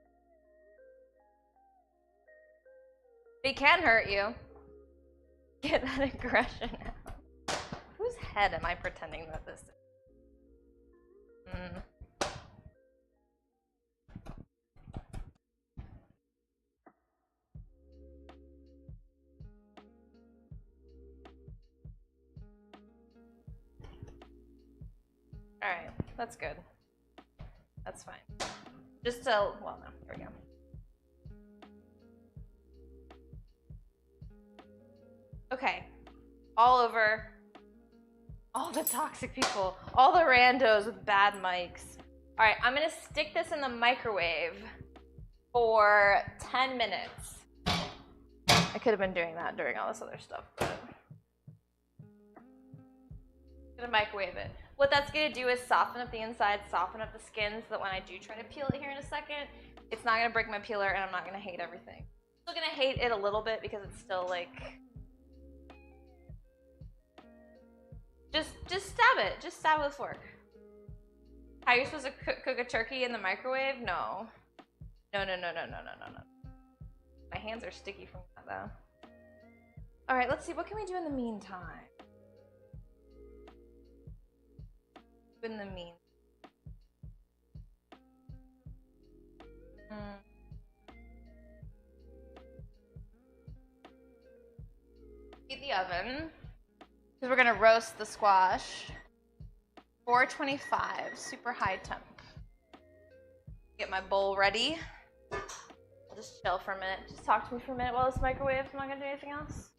It can hurt you. Get that aggression out. Whose head am I pretending that this is? Alright, that's good. That's fine. Just to, well, no, here we go. Okay, all over. All the toxic people. All the randos with bad mics. Alright, I'm gonna stick this in the microwave for 10 minutes. I could have been doing that during all this other stuff, but I'm gonna microwave it. What that's gonna do is soften up the inside, soften up the skin, so that when I do try to peel it here in a second, it's not gonna break my peeler and I'm not gonna hate everything. I'm still gonna hate it a little bit because it's still like, just stab it. Just stab it with a fork. How you're supposed to cook a turkey in the microwave? No. No, no, no, no, no, no, no, no. My hands are sticky from that though. All right, let's see. What can we do in the meantime? In the mean. Heat the oven. Because we're gonna roast the squash. 425, super high temp. Get my bowl ready. I'll just chill for a minute. Just talk to me for a minute while this microwaves. I'm not gonna do anything else.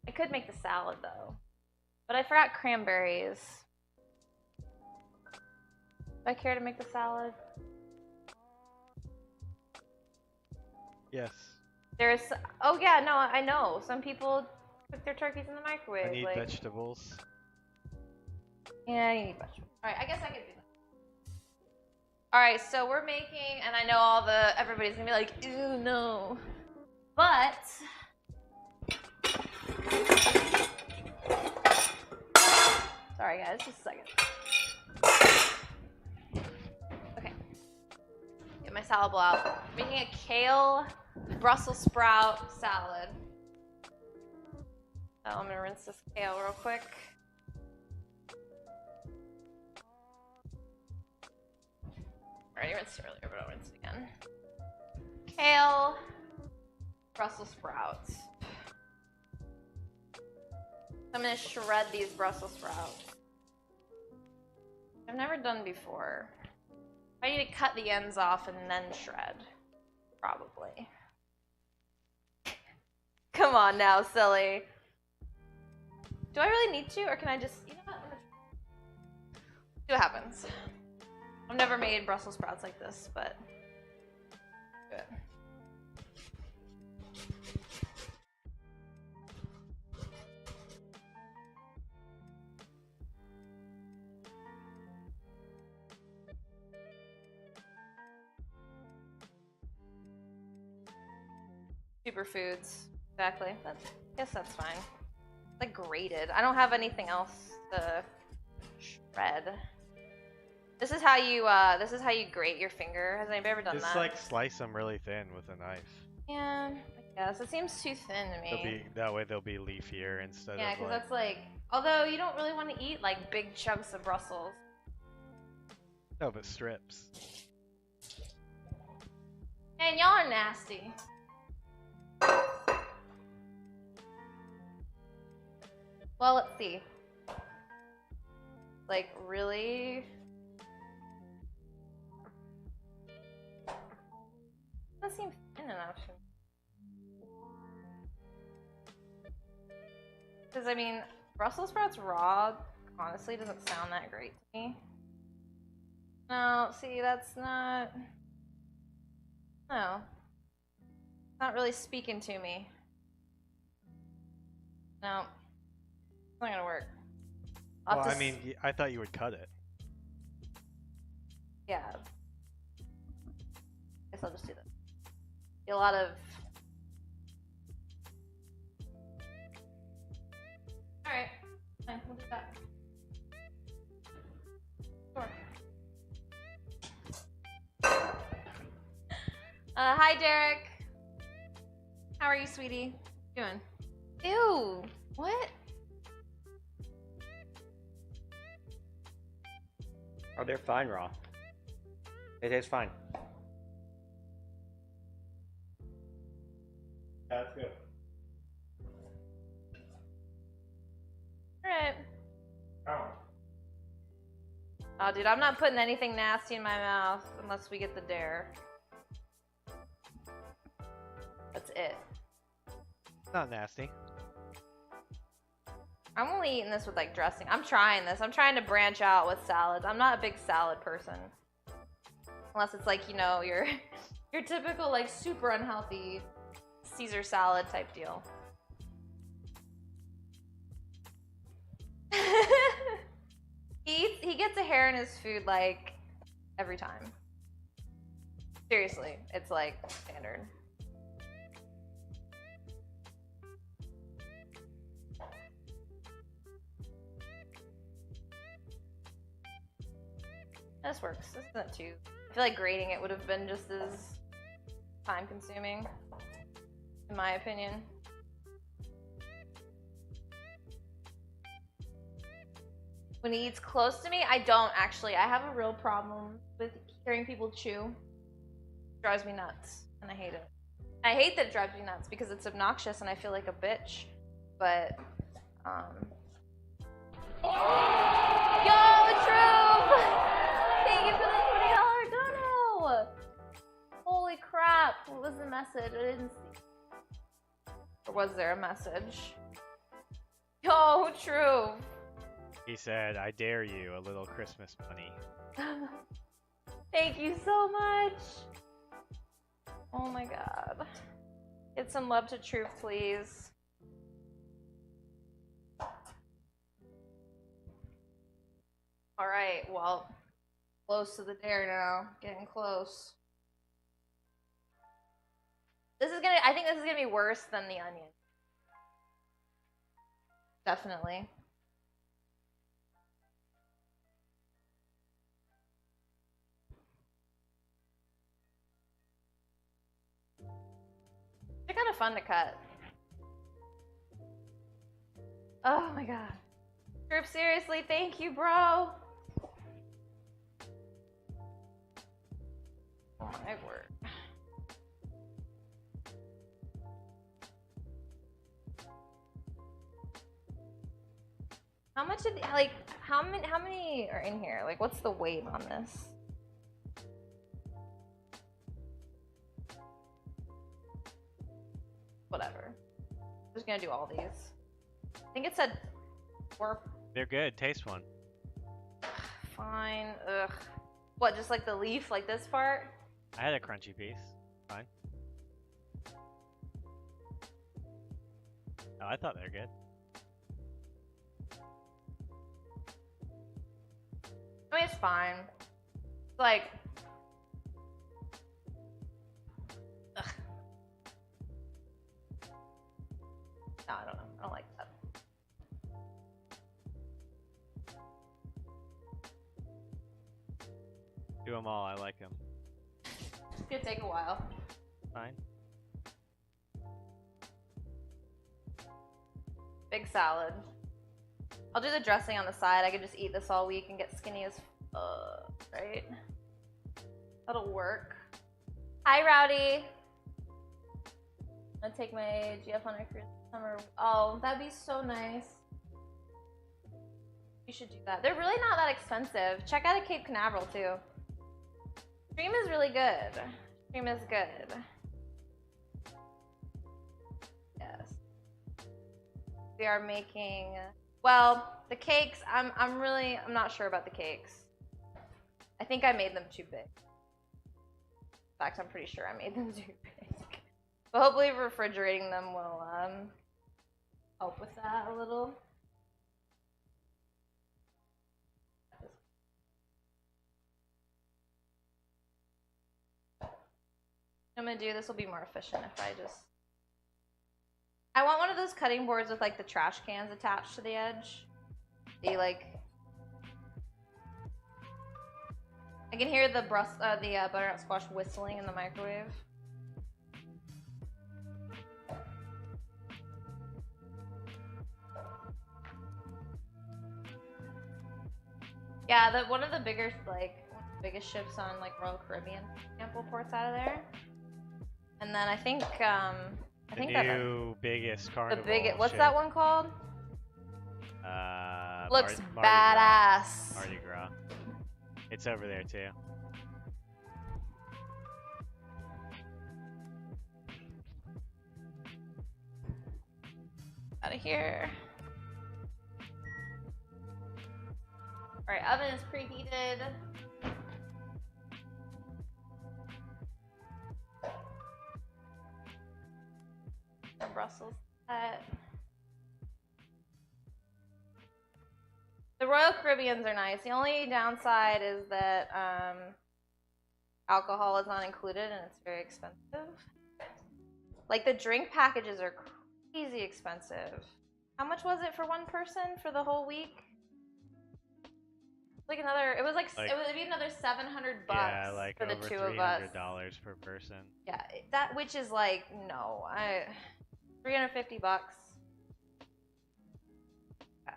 I could make the salad though. But I forgot cranberries. Do I care to make the salad? Yes. There's, oh yeah, no, I know. Some people cook their turkeys in the microwave. I need like, vegetables. Yeah, you need vegetables. Alright, I guess I could do that. Alright, so we're making, and I know everybody's gonna be like, ew, no. But, sorry guys, just a second. Okay. Get my salad bowl out. Making a kale Brussels sprout salad. So I'm gonna rinse this kale real quick. I already rinsed it earlier, but I'll rinse it again. Kale, Brussels sprouts. I'm gonna shred these Brussels sprouts. I've never done before. I need to cut the ends off and then shred. Probably. Come on now, silly. Do I really need to, or can I just, you know what? See what happens. I've never made Brussels sprouts like this, but good. Superfoods. Exactly. I guess that's fine. Like grated. I don't have anything else to shred. This is how you grate your finger. Has anybody ever done Just that? like slice them really thin with a knife. Yeah, I guess. It seems too thin to me. That way they'll be leafier instead Yeah, of because like. that's like, although you don't really want to eat like big chunks of Brussels. No, but strips. Man, y'all are nasty. Well, let's see. Like, really? Doesn't seem thin enough. Because, I mean, Brussels sprouts raw honestly doesn't sound that great to me. No, see, that's not... No. It's not really speaking to me. No. It's not gonna work. Well, I mean, I thought you would cut it. Yeah. Guess I'll just do that. A lot of... Alright. Fine, we'll do that. Sure. Hi, Derek. How are you, sweetie? Doing? Ew. What? Oh, they're fine raw. It tastes fine. That's good. Alright. Oh. Oh, dude, I'm not putting anything nasty in my mouth unless we get the dare. That's it. Not nasty. I'm only eating this with like dressing. I'm trying this. I'm trying to branch out with salads. I'm not a big salad person. Unless it's like, you know, your typical like super unhealthy Caesar salad type deal. He gets a hair in his food like every time. Seriously, it's like standard. This works. This isn't too... I feel like grating it would have been just as time consuming, in my opinion. When he eats close to me, I don't actually. I have a real problem with hearing people chew. It drives me nuts, and I hate it. I hate that it drives me nuts because it's obnoxious and I feel like a bitch. But, Yo, Troop! Thank you for the $20 dono! Holy crap, what was the message? I didn't see. Or was there a message? Yo, Troop! He said, "I dare you, a little Christmas money." Thank you so much! Oh my god. Get some love to Troop, please. Alright, well, close to the dare now. Getting close. I think this is gonna be worse than the onion. Definitely. They're kind of fun to cut. Oh my god. Troop, seriously, thank you, bro. Oh my word. How much did, like, how many are in here? Like, what's the weight on this? Whatever. I'm just gonna do all these. I think it said 4. They're good. Taste one. Fine. Ugh. What, just like the leaf, like this part? I had a crunchy piece. Fine. Oh, I thought they were good. I mean, it's fine. It's like... Ugh. Do them all. I like them. It's gonna take a while. Fine. Big salad. I'll do the dressing on the side. I could just eat this all week and get skinny as right? That'll work. Hi, Rowdy. I'm gonna take my GF on a cruise this summer. Oh, that'd be so nice. You should do that. They're really not that expensive. Check out a Cape Canaveral too. Stream is really good. Stream is good. Yes. We are making, well, the cakes, I'm not sure about the cakes. I think I made them too big. In fact, I'm pretty sure I made them too big. But hopefully refrigerating them will help with that a little. I'm gonna do this will be more efficient if I want one of those cutting boards with like the trash cans attached to the edge. I can hear the butternut squash whistling in the microwave. Yeah, one of the biggest ships on like Royal Caribbean sample ports out of there. And then I think The biggest carnival what's ship. that one called? Looks Mardi badass. Gras. Mardi Gras. It's over there too. Out of here. All right, oven is preheated. Brussels set. The Royal Caribbeans are nice. The only downside is that alcohol is not included and it's very expensive. Like the drink packages are crazy expensive. How much was it for one person for the whole week? Like it would be another $700 Yeah, like for the over two of us. $300 per person. Yeah, which is like no, $350.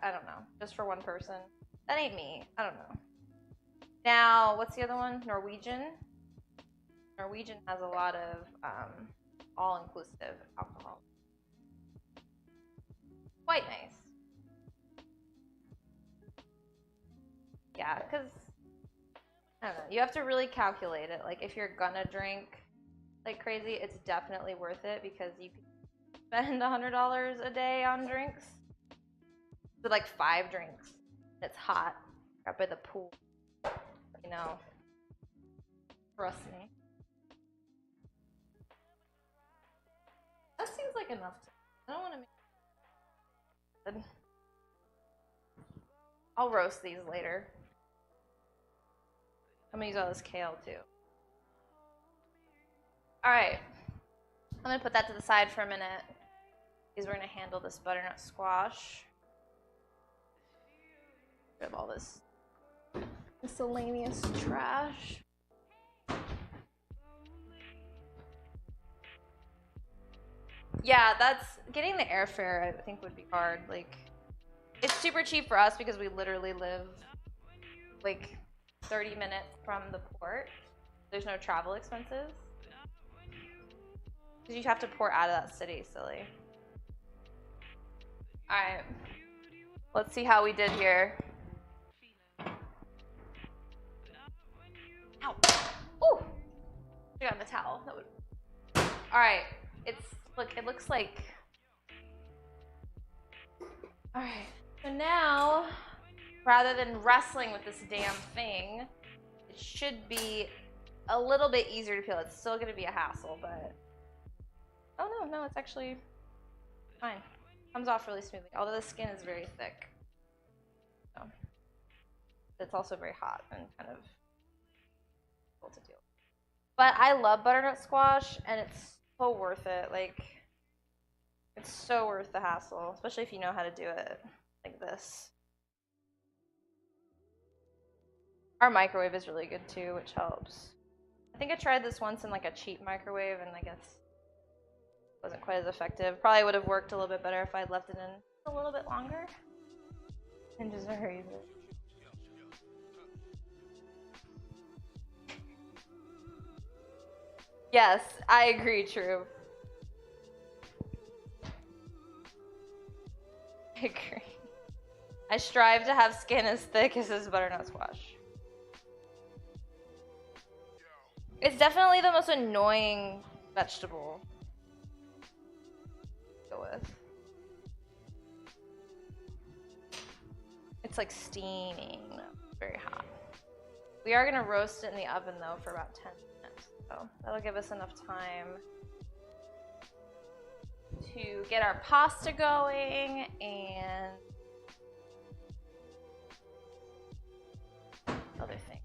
I don't know, just for one person. That ain't me. I don't know. Now, what's the other one? Norwegian. Norwegian has a lot of all-inclusive alcohol. Quite nice. Yeah, because I don't know. You have to really calculate it. Like, if you're gonna drink like crazy, it's definitely worth it because you can spend $100 a day on drinks. With like 5 drinks. It's hot. Right by the pool. You know. Trust me. That seems like enough. I don't want to make. I'll roast these later. I'm gonna use all this kale too. Alright. I'm gonna put that to the side for a minute. Because we're gonna handle this butternut squash. Get rid of all this miscellaneous trash. Yeah, that's getting the airfare I think would be hard. Like, it's super cheap for us because we literally live like 30 minutes from the port. There's no travel expenses. Because you have to port out of that city, silly. Alright. Let's see how we did here. Ow. Ooh! I got the towel. That would... Alright. It looks like... Alright. So now, rather than wrestling with this damn thing, it should be a little bit easier to peel. It's still going to be a hassle, but... Oh no, it's actually fine. Comes off really smoothly, although the skin is very thick. So, it's also very hot and kind of difficult to deal with. But I love butternut squash, and it's so worth it. Like, it's so worth the hassle, especially if you know how to do it like this. Our microwave is really good too, which helps. I think I tried this once in like a cheap microwave, and I guess it wasn't quite as effective. Probably would have worked a little bit better if I'd left it in a little bit longer. And just hurry it. Yes, I agree, true. I agree. I strive to have skin as thick as this butternut squash. It's definitely the most annoying vegetable to go with. It's like steaming, very hot. We are gonna roast it in the oven though for about 10 minutes, so that'll give us enough time to get our pasta going and other things.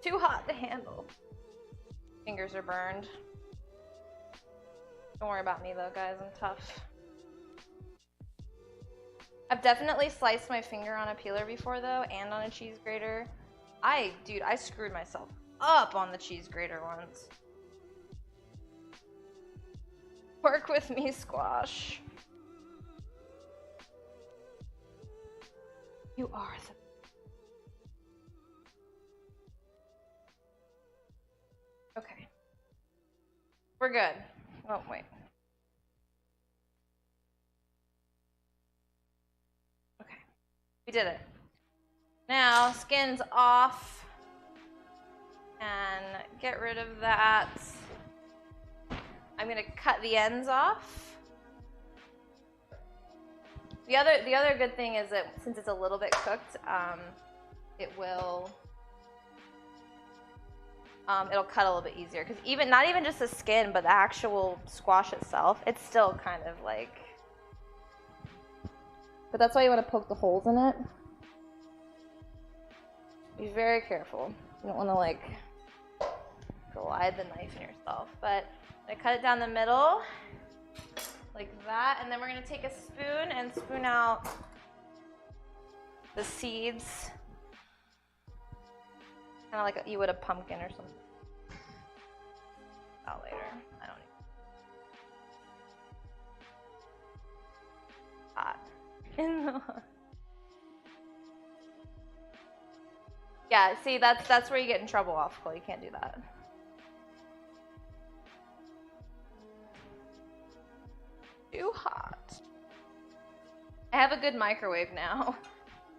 Too hot to handle. Fingers are burned. Don't worry about me though, guys. I'm tough. I've definitely sliced my finger on a peeler before though, and on a cheese grater. Dude, I screwed myself up on the cheese grater once. Work with me, squash. You are the... Okay. We're good. Oh, wait. Okay. We did it. Now, skin's off. And get rid of that. I'm gonna cut the ends off. The other good thing is that since it's a little bit cooked, it'll cut a little bit easier, because not even just the skin, but the actual squash itself, it's still kind of like. But that's why you want to poke the holes in it. Be very careful. You don't want to like glide the knife in yourself. But I cut it down the middle like that, and then we're gonna take a spoon and spoon out the seeds, kind of like you would a pumpkin or something. Out later. I don't know. Hot. In the... Yeah, see, that's where you get in trouble, Optical. You can't do that. Too hot. I have a good microwave now.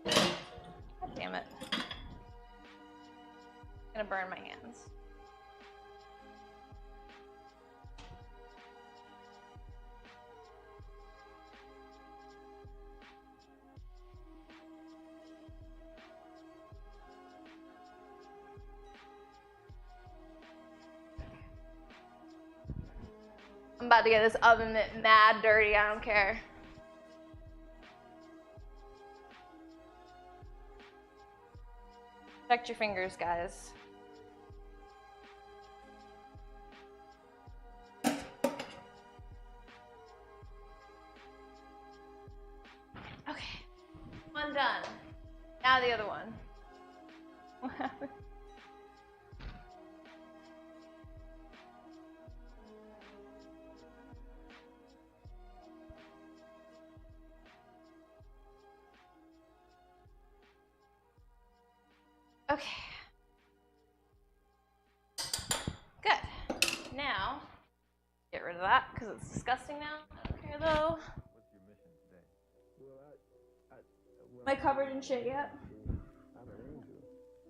God damn it. I'm gonna burn my hands. I'm about to get this oven mitt mad dirty, I don't care. Protect your fingers, guys. Okay, one done. Now the other one. What happened? Okay. Good. Now, get rid of that because it's disgusting now. I don't care though. What's your mission today? Am I covered in shit yet? I'm an angel,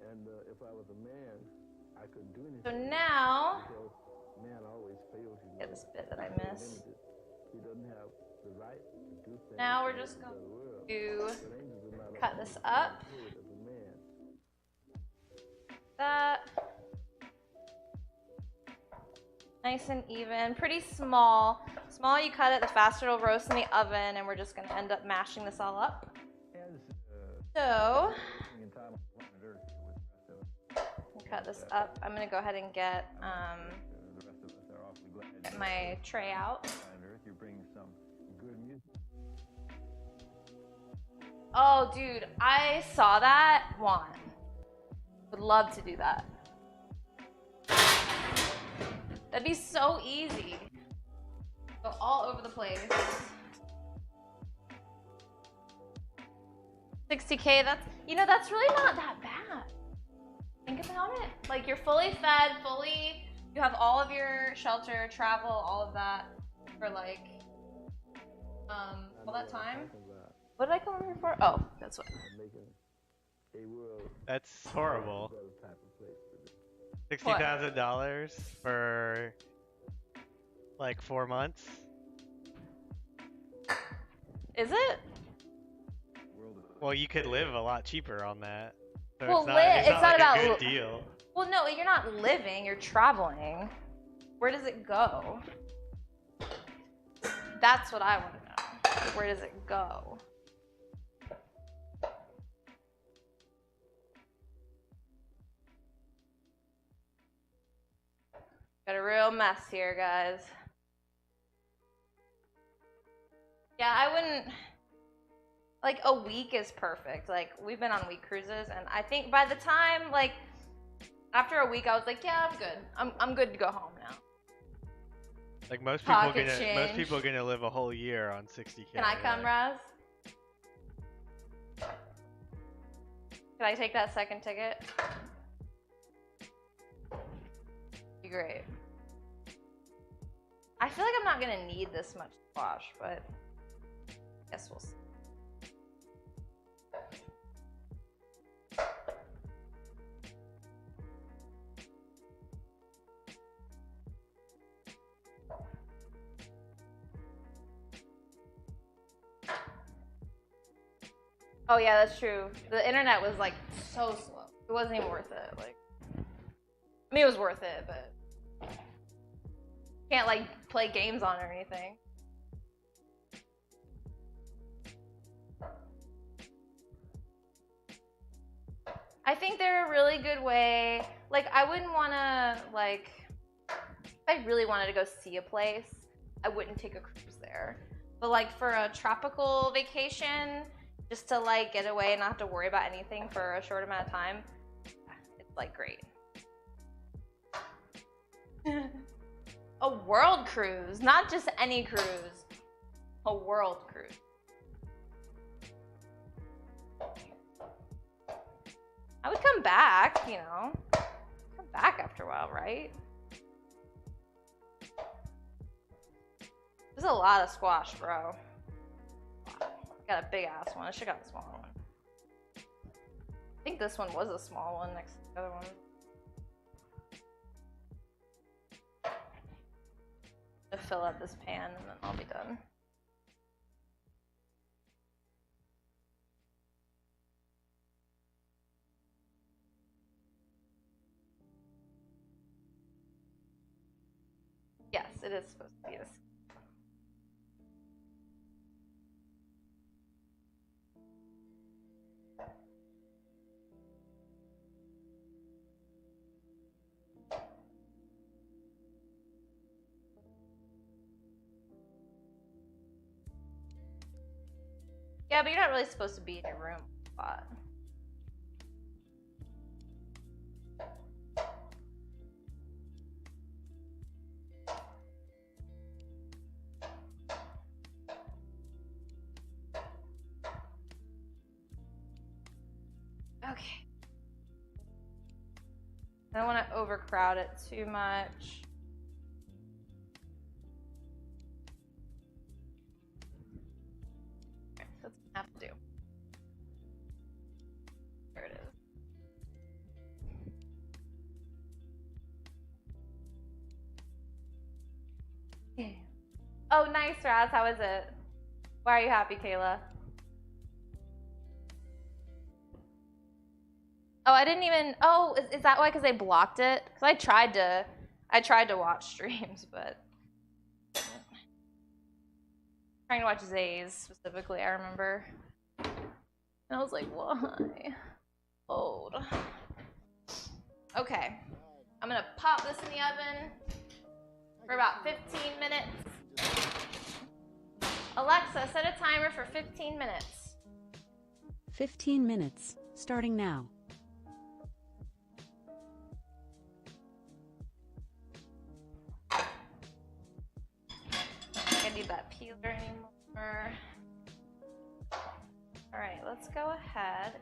and if I was a man, I couldn't do anything. So now, Because man always fails. get this bit that I missed. He doesn't have the right to do things. Now we're just going to cut this up. That. Nice and even, pretty small. The smaller you cut it, the faster it'll roast in the oven, and we're just gonna end up mashing this all up. So, cut cut this up. I'm gonna go ahead and get The rest of us are awfully glad. get my tray out. Planet Earth, you bring some good music. Oh, dude, I saw that. Juan. Would love to do that. That'd be so easy. Go all over the place. 60K, that's, you know, that's really not that bad. Think about it. Like, you're fully fed, you have all of your shelter, travel, all of that for like, all that time. What did I come over here for? Oh, that's what. That's horrible. What? $60,000 for like 4 months. Is it? Well, you could live a lot cheaper on that. So Well, it's it's not not like a about good deal. Well, no, you're not living, you're traveling. Where does it go? That's what I want to know. Where does it go? Got a real mess here, guys. Yeah, I wouldn't... Like, a week is perfect. Like, we've been on week cruises, and I think by the time, like, after a week, I was like, yeah, I'm good. I'm good to go home now. Like most Pocket people change. gonna live a whole year on 60K. Can I come, Raz? Can I take that second ticket? Be great. I feel like I'm not gonna need this much squash, but I guess we'll see. Oh yeah, that's true. The internet was like so slow. It wasn't even worth it. Like, I mean, it was worth it, but can't like play games on it or anything. I think they're a really good way. Like, I wouldn't want to like. If I really wanted to go see a place, I wouldn't take a cruise there. But like for a tropical vacation, just to like get away and not have to worry about anything for a short amount of time, it's like great. A world cruise, not just any cruise, a world cruise. I would come back, you know, come back after a while, right? There's a lot of squash, bro. Got a big ass one. I should have got the smaller one. I think this one was a small one next to the other one. To fill up this pan and then I'll be done. Yes, it is supposed to be this. Yeah, but you're not really supposed to be in your room a lot. Okay. I don't want to overcrowd it too much. Okay, that's gonna have to do. There it is. Okay. Oh, nice, Raz. How is it? Why are you happy, Kayla? Oh, I didn't even. Oh, is that why? Because they blocked it? Because I tried to watch streams, but trying to watch Zay's specifically. I remember, and I was like, why? Old. Okay. I'm gonna pop this in the oven for about 15 minutes. Alexa, set a timer for 15 minutes. 15 minutes, starting now. I don't need that peeler anymore. All right, let's go ahead.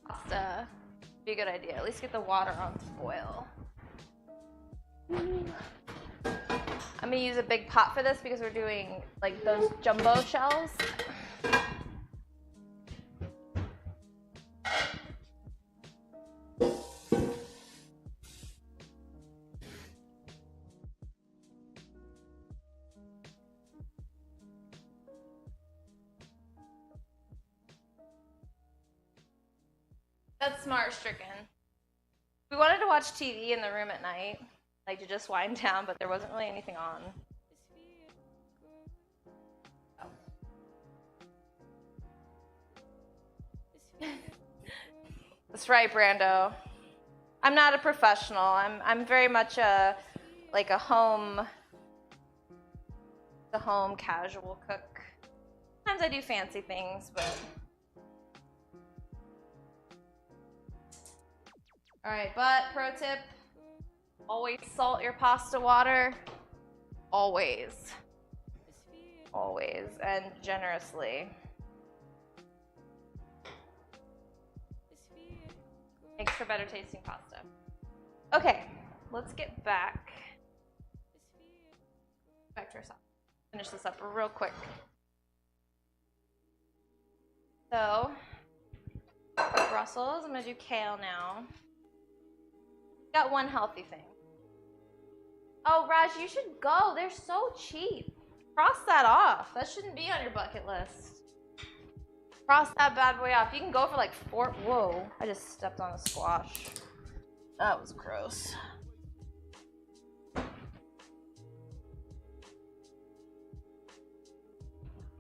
Pasta. Be a good idea. At least get the water on to boil. I'm gonna use a big pot for this because we're doing like those jumbo shells. That's smart, Stricken. We wanted to watch TV in the room at night, like to just wind down, but there wasn't really anything on. Oh. That's right, Brando. I'm not a professional. I'm very much a home casual cook. Sometimes I do fancy things, but. All right, but pro tip, always salt your pasta water. Always. Always, and generously. Makes for better tasting pasta. Okay, let's get back to our sauce. Finish this up real quick. So, Brussels, I'm gonna do kale now. Got one healthy thing. Oh, Raj, you should go. They're so cheap. Cross that off. That shouldn't be on your bucket list. Cross that bad boy off. You can go for like 4. Whoa, I just stepped on a squash. That was gross.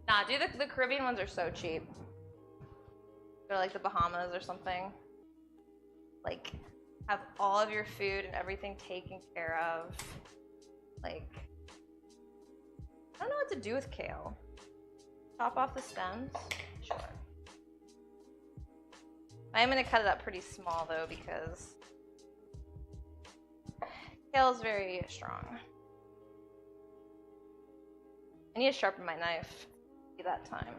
Nah, dude, the Caribbean ones are so cheap. They're like the Bahamas or something. Like, have all of your food and everything taken care of. Like, I don't know what to do with kale. Chop off the stems? Sure. I am gonna cut it up pretty small though because kale is very strong. I need to sharpen my knife. Be that time.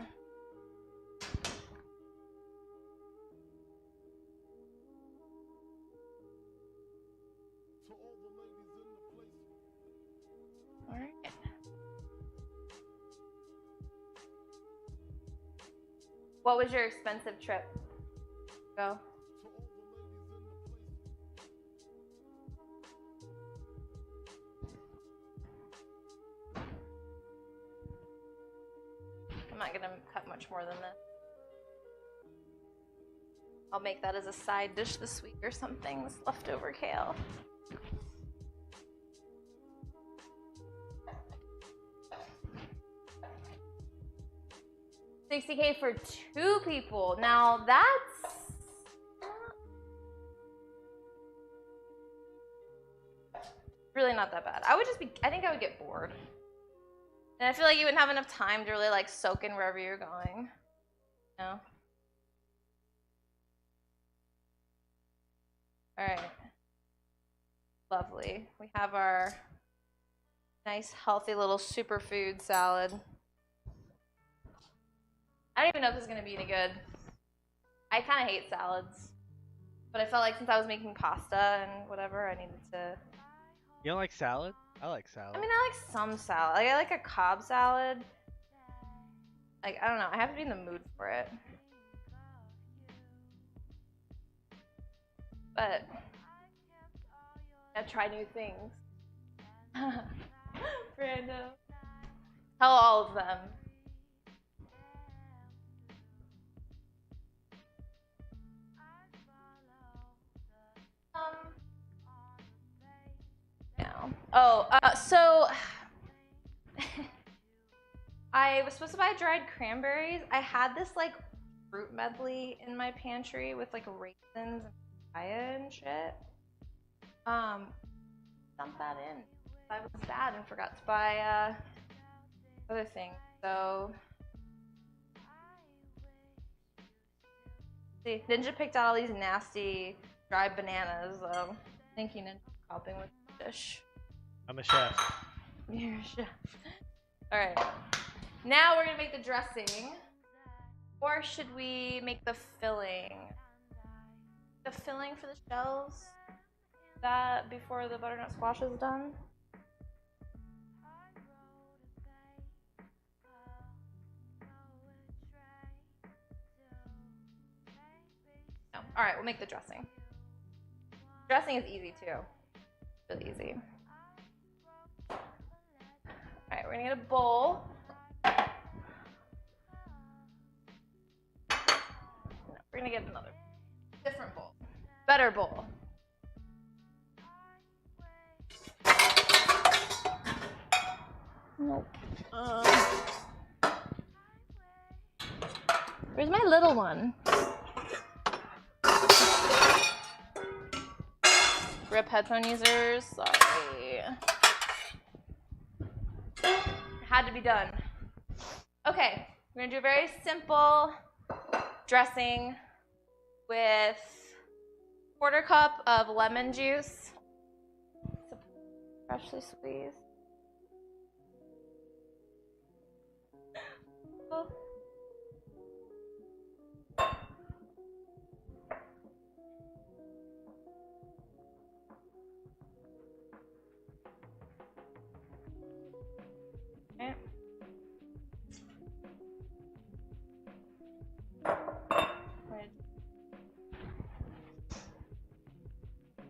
All right. What was your expensive trip? Go. I'm not gonna cut much more than this. I'll make that as a side dish this week or something, this leftover kale. $60K for 2 people. Now that's really not that bad. I think I would get bored. And I feel like you wouldn't have enough time to really like soak in wherever you're going. You know? All right. Lovely. We have our nice healthy little superfood salad. I don't even know if this is going to be any good. I kind of hate salads. But I felt like since I was making pasta and whatever, I needed to... You don't like salad? I like salad. I mean, I like some salad. Like, I like a Cobb salad. Like, I don't know. I have to be in the mood for it. But I try new things. Brando. Tell all of them. No. Oh, so I was supposed to buy dried cranberries. I had this like fruit medley in my pantry with like raisins and papaya and shit. Dump that in. I was sad and forgot to buy other things. So see, Ninja picked out all these nasty dried bananas. Thinking and helping with the dish. I'm a chef. You're a chef. All right. Now we're gonna make the dressing, or should we make the filling? The filling for the shells. That before the butternut squash is done. No. All right, we'll make the dressing. Dressing is easy too. Really easy. All right, we're gonna get a bowl. No, we're gonna get another different bowl, better bowl. Nope. Where's my little one? Rip headphone users. Sorry. Had to be done. Okay, we're gonna do a very simple dressing with 1/4 cup of lemon juice, freshly squeezed. Oh. Okay.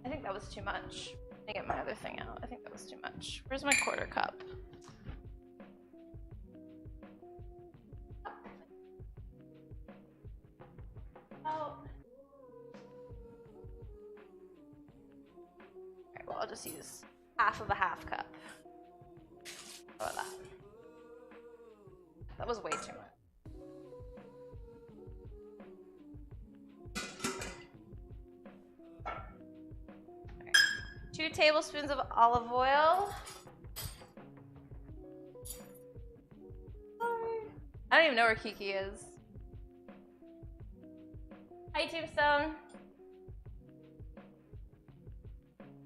I think that was too much. Let me get my other thing out. I think that was too much. Where's my 1/4 cup? Oh. Alright, well, I'll just use half of a half cup. How about that? That was way too much. Right. 2 tablespoons of olive oil. Sorry. I don't even know where Kiki is. Hi, Tombstone.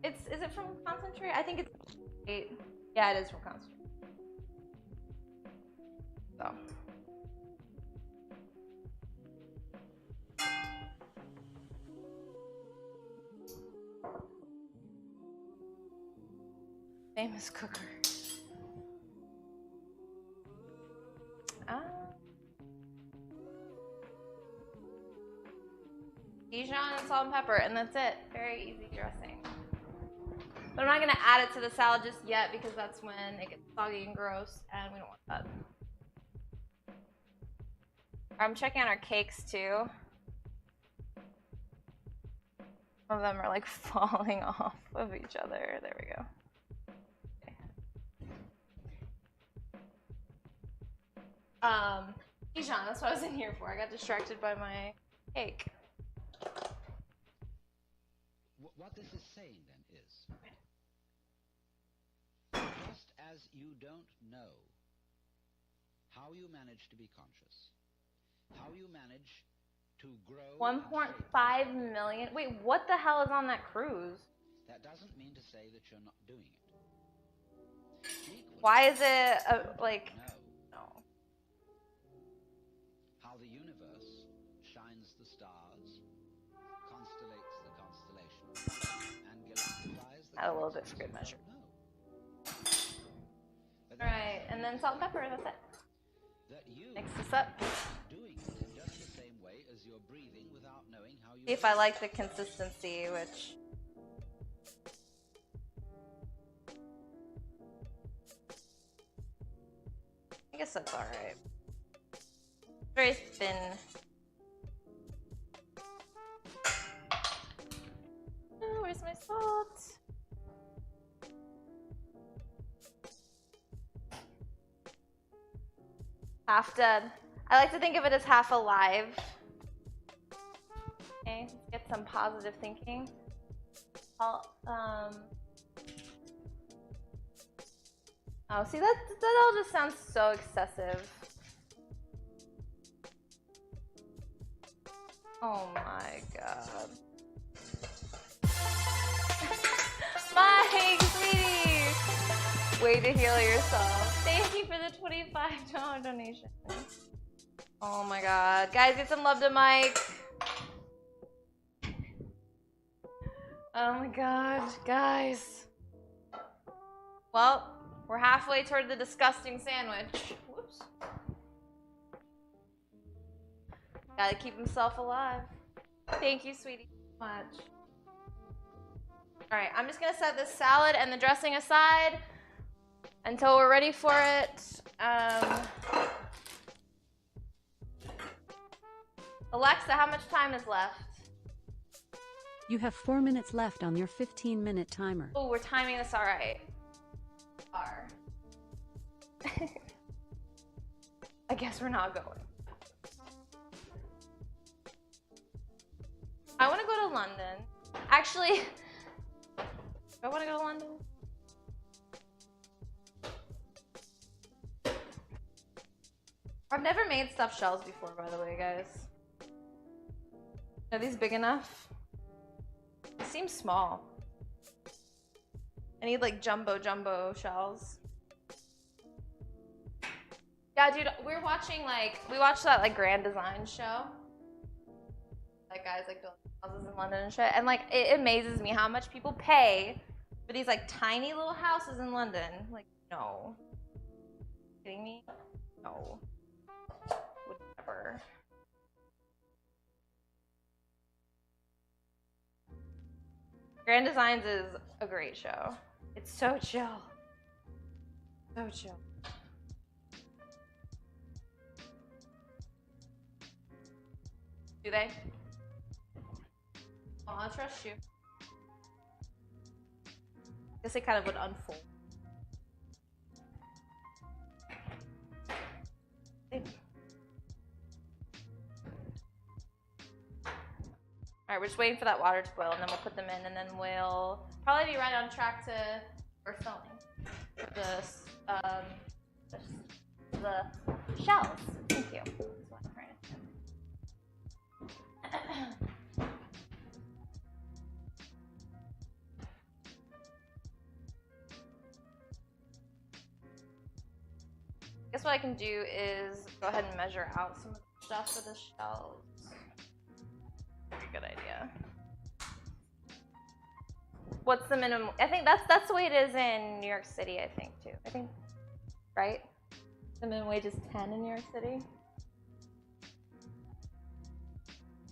Is it from Concentrate? I think it's 8. Yeah, it is from Concentrate. So. Famous cooker. Dijon and salt and pepper, and that's it. Very easy dressing. But I'm not gonna add it to the salad just yet because that's when it gets soggy and gross, and we don't want that. I'm checking on our cakes too. Some of them are like falling off of each other. There we go. Okay. Dijon, that's what I was in here for. I got distracted by my cake. What this is saying then is, just as you don't know how you manage to be conscious, how you manage to grow 1.5 million. Wait, what the hell is on that cruise? that doesn't mean to say that you're not doing it. Equally, Why is it like know no? how the universe shines the stars, constellates the constellations, and galactifies the Add a little bit galaxies. for good measure. No. But Alright, and then salt and pepper, that's it. that you Mix this up. doing it in just the same way as you're breathing without knowing how you See if I like the consistency, which I guess that's alright. Very thin. Oh, where's my salt? Half dead. I like to think of it as half alive. Okay, let's get some positive thinking. Oh, see, that all just sounds so excessive. Oh my god. Mike, sweetie! Way to heal yourself. Thank you for the $25 donation. Oh my god. Guys, get some love to Mike. Oh my god, guys. Well, we're halfway toward the disgusting sandwich. Whoops. Gotta keep himself alive. Thank you, sweetie, so much. Alright, I'm just gonna set this salad and the dressing aside until we're ready for it. Alexa, how much time is left? You have 4 minutes left on your 15-minute timer. Oh, we're timing this alright. I guess we're not going. I want to go to London. Actually, do I want to go to London? I've never made stuffed shells before, by the way, guys. Are these big enough? They seem small. I need like jumbo shells. Yeah, dude, we're watching we watched that like Grand Design show. Like guys like building houses in London and shit. And like it amazes me how much people pay for these like tiny little houses in London. Like, no. Kidding me? No. Would never. Grand Designs is a great show. It's so chill. So chill. Do they? Oh, I trust you. I guess it kind of would unfold. Alright, we're just waiting for that water to boil, and then we'll put them in, and then we'll probably be right on track to for filming the shells. Thank you. I guess what I can do is go ahead and measure out some of the stuff for the shells. Pretty good idea. What's the minimum? I think that's the way it is in New York City, I think, too. I think, right? The minimum wage is 10 in New York City.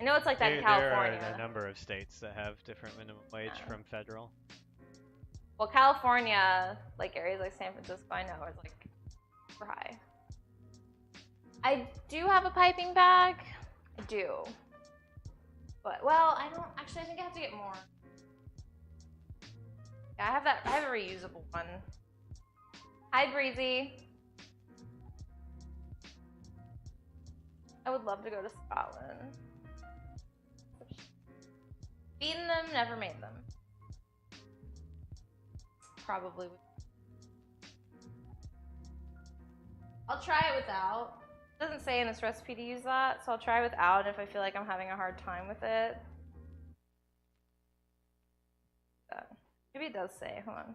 I know it's like that in California. There are a number of states that have different minimum wage from federal. Well, California, like areas like San Francisco, I know is like super high. I do have a piping bag. I do. But, well, I don't, actually I think I have to get more. Yeah, I have a reusable one. Hi, Breezy. I would love to go to Scotland. Eaten them, never made them. Probably would. I'll try it without. It doesn't say in this recipe to use that, so I'll try without if I feel like I'm having a hard time with it. Maybe it does say, hold on.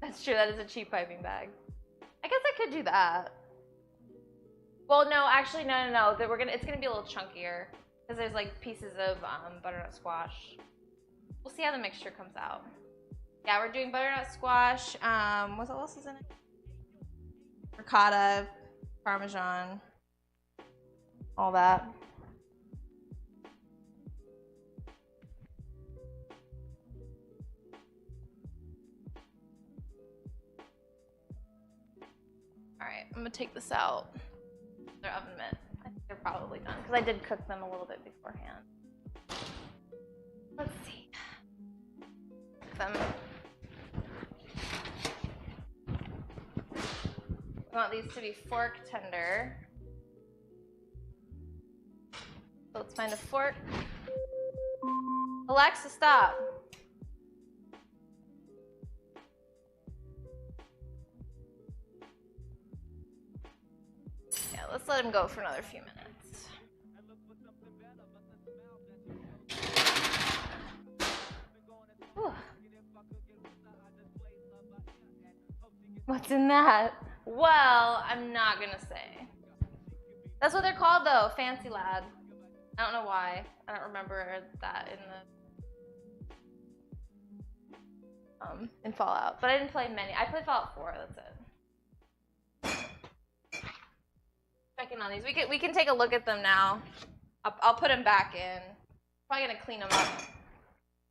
That's true, that is a cheap piping bag. I guess I could do that. Well, no, actually, no. It's gonna be a little chunkier because there's like pieces of butternut squash. We'll see how the mixture comes out. Yeah, we're doing butternut squash. What else is in it? Ricotta, Parmesan, all that. All right, I'm gonna take this out. Their oven mitt. I think they're probably done because I did cook them a little bit beforehand. We want these to be fork tender. So let's find a fork. Alexa, stop. Yeah, let's let him go for another few minutes. Whew. What's in that? Well, I'm not gonna say. That's what they're called though, Fancy Lad. I don't know why. I don't remember that in Fallout. But I didn't play many. I played Fallout 4, that's it. Checking on these. We can take a look at them now. I'll put them back in. Probably gonna clean them up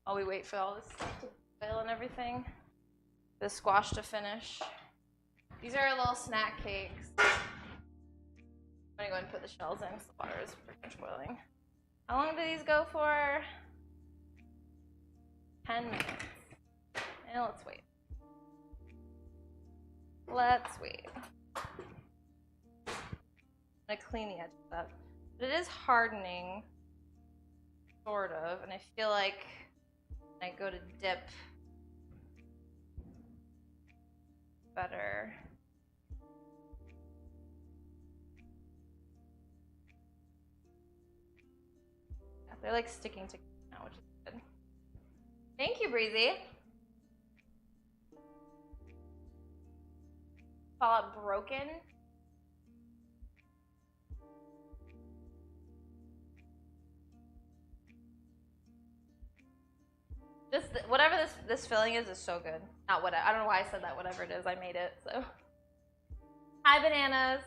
while we wait for all this stuff to fail and everything. The squash to finish. These are little snack cakes. I'm gonna go ahead and put the shells in because the water is freaking boiling. How long do these go for? 10 minutes. And let's wait. Let's wait. I'm gonna clean the edge of that. But it is hardening, sort of, and I feel like when I go to dip better. Yeah, they're like sticking together now, which is good. Thank you, Breezy. Fallout broken. Just whatever this filling is so good. Not what I don't know why I said that. Whatever it is, I made it. So, hi bananas.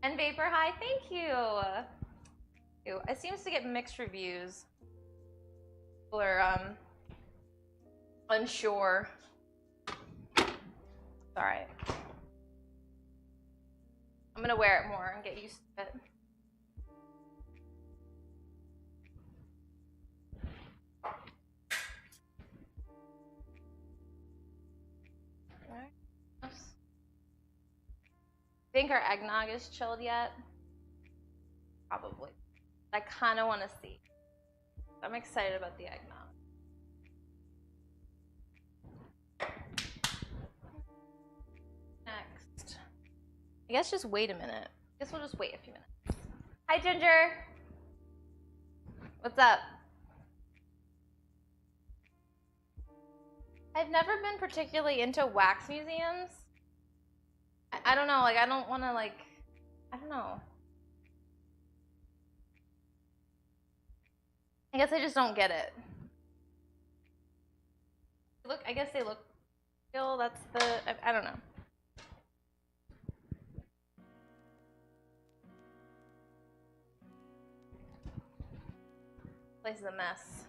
And Vapor, hi. Thank you. It seems to get mixed reviews. People are unsure. It's all right. I'm gonna wear it more and get used to it. Think our eggnog is chilled yet? Probably. I kind of want to see. I'm excited about the eggnog. Next. I guess just wait a minute. I guess we'll just wait a few minutes. Hi, Ginger. What's up? I've never been particularly into wax museums. I don't know, like, I don't want to, like, I don't know. I guess I just don't get it. Look, I guess they look still, that's the, I don't know. Place is a mess.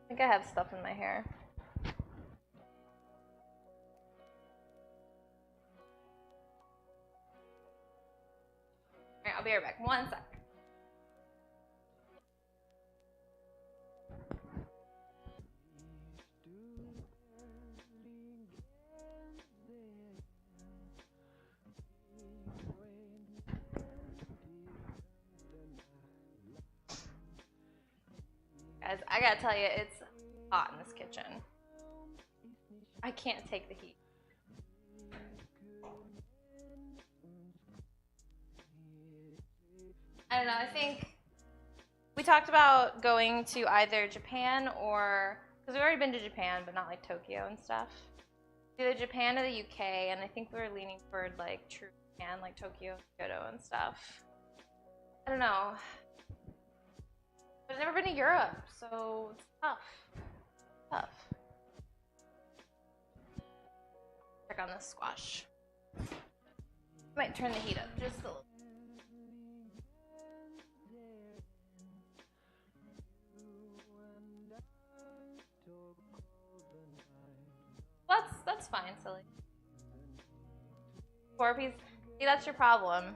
I think I have stuff in my hair. Alright, I'll be right back. 1 sec. Guys, I gotta tell you, it's hot in this kitchen. I can't take the heat. I don't know, I think we talked about going to either Japan or, because we've already been to Japan, but not like Tokyo and stuff. Either Japan or the UK, and I think we were leaning toward like true Japan, like Tokyo, Kyoto and stuff. I don't know. I've never been to Europe, so it's tough. Tough. Check on this squash. Might turn the heat up just a little. That's fine, silly. 4 pieces. See, that's your problem.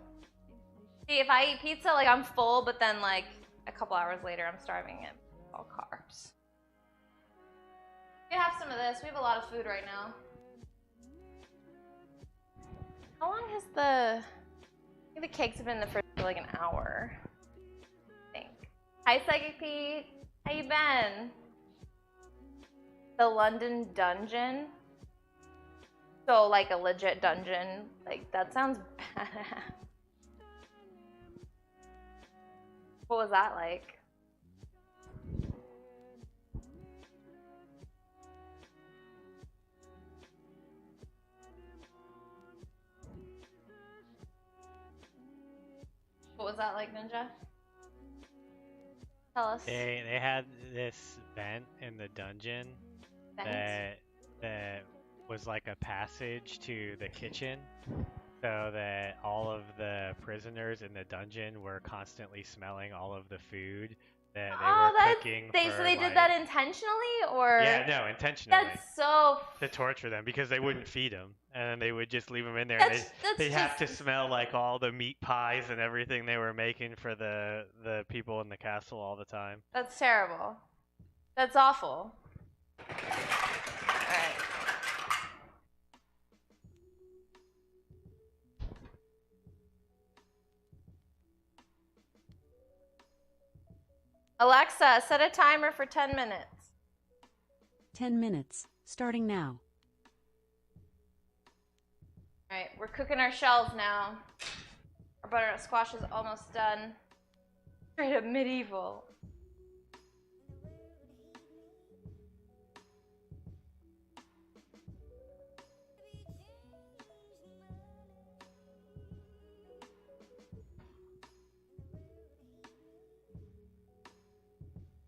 See, if I eat pizza, like I'm full, but then like a couple hours later, I'm starving at all car. carbs. We have some of this. We have a lot of food right now. How long has I think the cakes have been in the fridge for like an hour. I think. Hi, Psychic Pete. How you been? The London Dungeon. So like a legit dungeon. Like that sounds badass. What was that like? What was that like, Ninja? Tell us. They had this vent in the dungeon Vent? that was like a passage to the kitchen, so that all of the prisoners in the dungeon were constantly smelling all of the food that they were cooking. So they did that intentionally, or? Yeah, no, intentionally. That's so. To torture them because they wouldn't feed them, and they would just leave them in there. And they'd have to smell like all the meat pies and everything they were making for the people in the castle all the time. That's terrible. That's awful. Alright. Alexa, set a timer for 10 minutes. 10 minutes, starting now. Alright, we're cooking our shells now. Our butternut squash is almost done. Straight up medieval.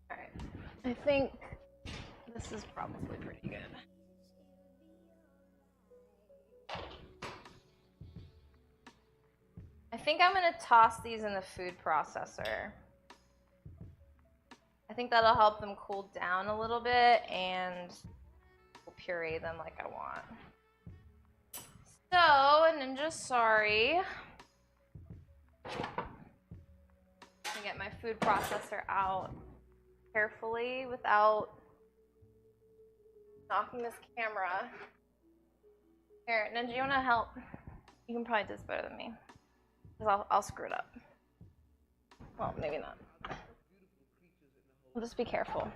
Alright, I think this is probably pretty good. I think I'm gonna toss these in the food processor. I think that'll help them cool down a little bit and we'll puree them like I want. So, Ninja, sorry. Let me get my food processor out carefully without knocking this camera. Here, Ninja, you wanna help? You can probably do this better than me. Because I'll screw it up. Well, maybe not. I'll just be careful.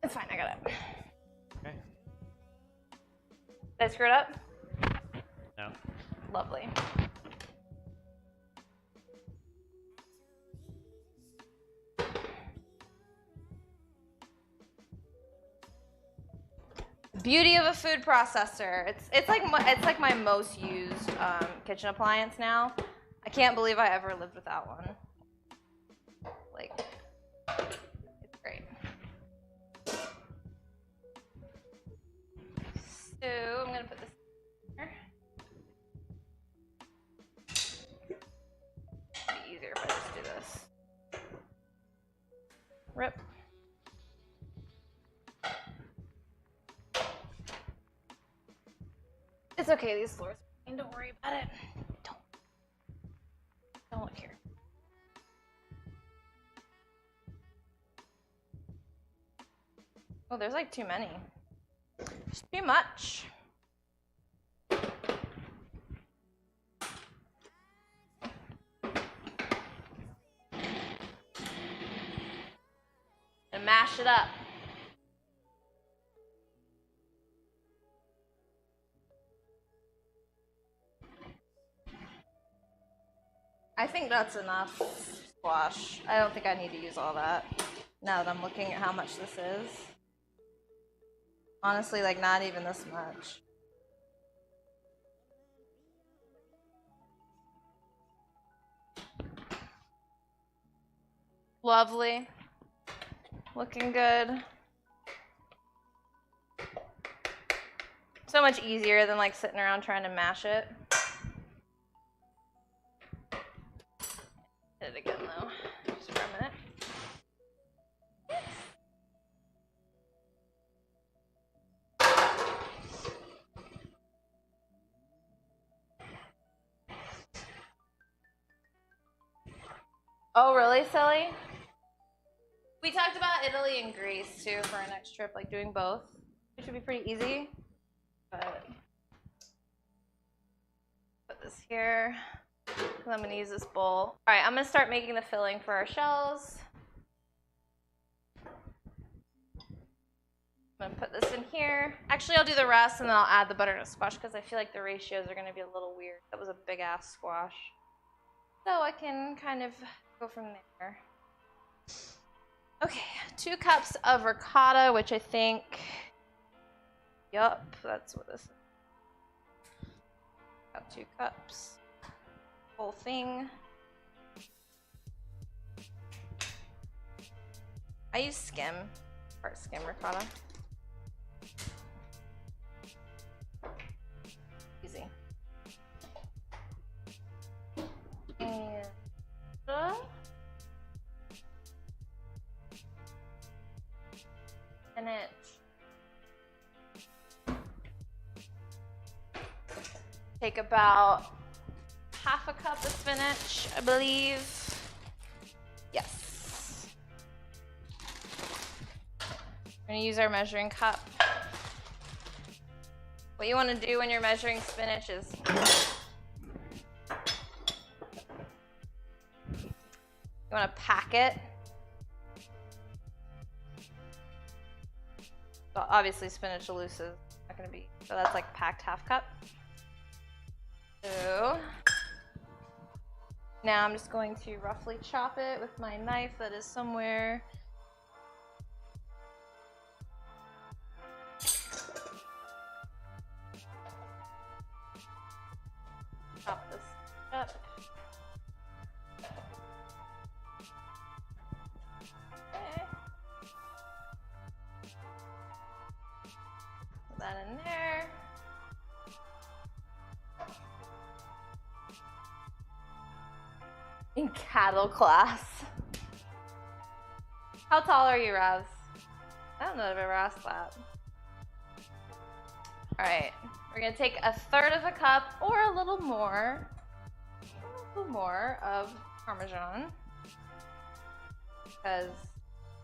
It's fine, I got it. Okay. Did I screw it up? No. Lovely. Beauty of a food processor. It's like my most used kitchen appliance now. I can't believe I ever lived without one. Like, it's great. So I'm gonna put this here. It'd be easier if I just do this. Rip. It's okay, these floors. Don't worry about it. Don't look here. Oh, there's like too many. There's too much. And mash it up. I think that's enough squash. I don't think I need to use all that now that I'm looking at how much this is. Honestly, like not even this much. Lovely. Looking good. So much easier than like sitting around trying to mash it. Hit it again though, just for a minute. Oh, really, silly? We talked about Italy and Greece too for our next trip, like doing both. It should be pretty easy. But put this here. I'm gonna use this bowl. All right, I'm gonna start making the filling for our shells. I'm gonna put this in here. Actually, I'll do the rest and then I'll add the butternut squash because I feel like the ratios are gonna be a little weird. That was a big ass squash. So I can kind of go from there. Okay, 2 cups of ricotta, which I think, yup, that's what this is. Got 2 cups, whole thing. I use skim, part skim ricotta. Easy. And spinach. Take about half a cup of spinach, I believe. Yes. We're gonna use our measuring cup. What you want to do when you're measuring spinach is you want to pack it. So obviously spinach loose is not going to be, so that's like packed half cup. So now I'm just going to roughly chop it with my knife that is somewhere. Chop this up. Okay. Put that in there. In cattle class. How tall are you, Ravs? I don't know if I've ever asked that. Alright, we're gonna take 1/3 of a cup or a little more of Parmesan because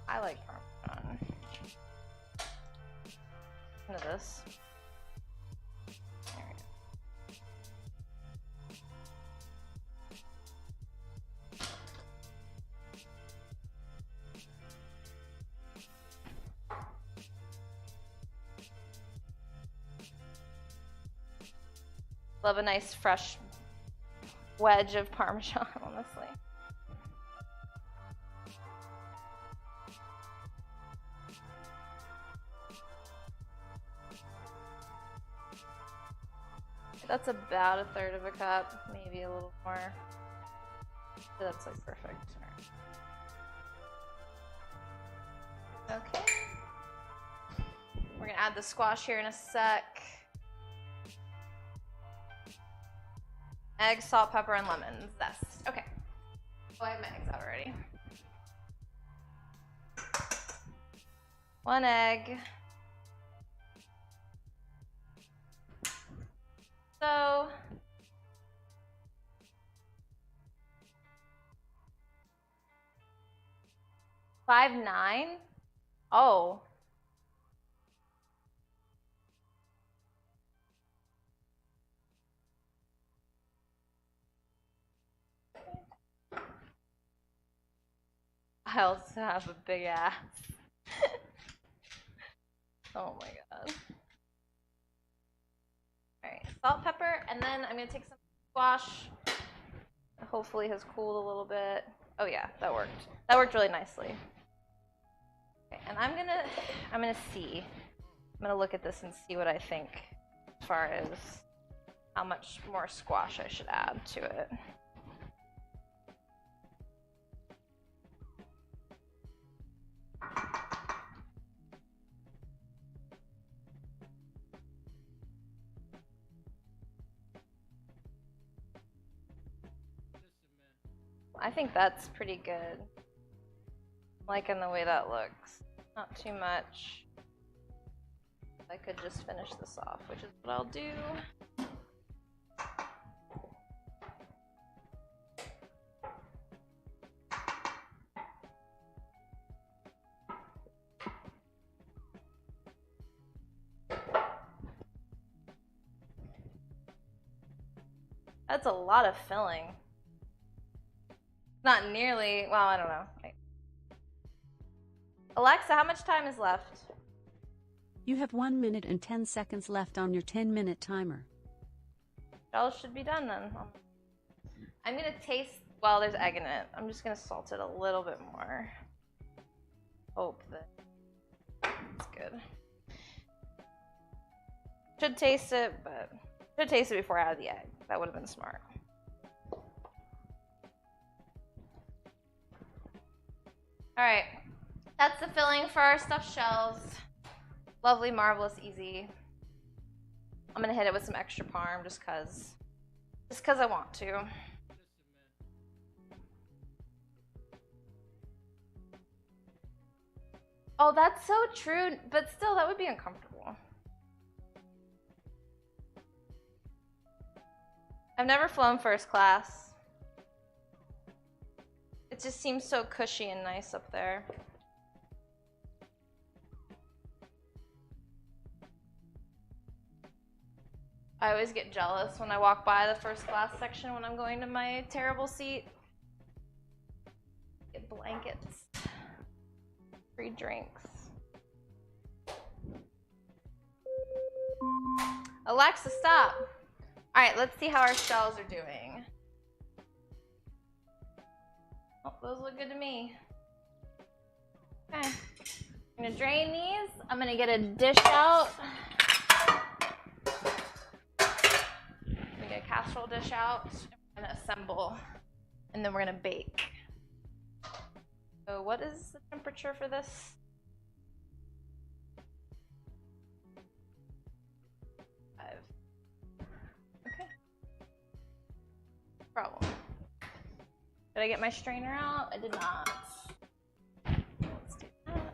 I like Parmesan. Into this. There we go. Love a nice fresh wedge of Parmesan, honestly. That's about 1/3 of a cup, maybe a little more. But that's like perfect. All right. Okay. We're gonna add the squash here in a sec. Egg, salt, pepper, and lemon zest. Okay. Oh, I have my eggs out already. 1 egg. So, $5.9. Oh. I also have a big ass. Oh my god. Alright, salt, pepper, and then I'm gonna take some squash. It hopefully has cooled a little bit. Oh yeah, that worked. That worked really nicely. Okay, and I'm gonna see. I'm gonna look at this and see what I think as far as how much more squash I should add to it. I think that's pretty good. Liking the way that looks. Not too much. I could just finish this off, which is what I'll do. That's a lot of filling. Not nearly, well, I don't know. Alexa, how much time is left? You have 1 minute and 10 seconds left on your 10-minute timer. Shells should be done then. I'm gonna taste, well, there's egg in it. I'm just gonna salt it a little bit more. Hope that it's good. Should taste it, but should taste it before I add the egg. That would have been smart. All right, that's the filling for our stuffed shells. Lovely, marvelous, easy. I'm gonna hit it with some extra parm just cause I want to. Oh, that's so true, but still, that would be uncomfortable. I've never flown first class. It just seems so cushy and nice up there. I always get jealous when I walk by the first class section when I'm going to my terrible seat. Get blankets. Free drinks. Alexa, stop. All right, let's see how our shells are doing. Oh, those look good to me. Okay, I'm gonna drain these. I'm gonna get a dish out. Get a casserole dish out. We're gonna assemble, and then we're gonna bake. So, what is the temperature for this? 5. Okay. Problem. Did I get my strainer out? I did not. Let's do that.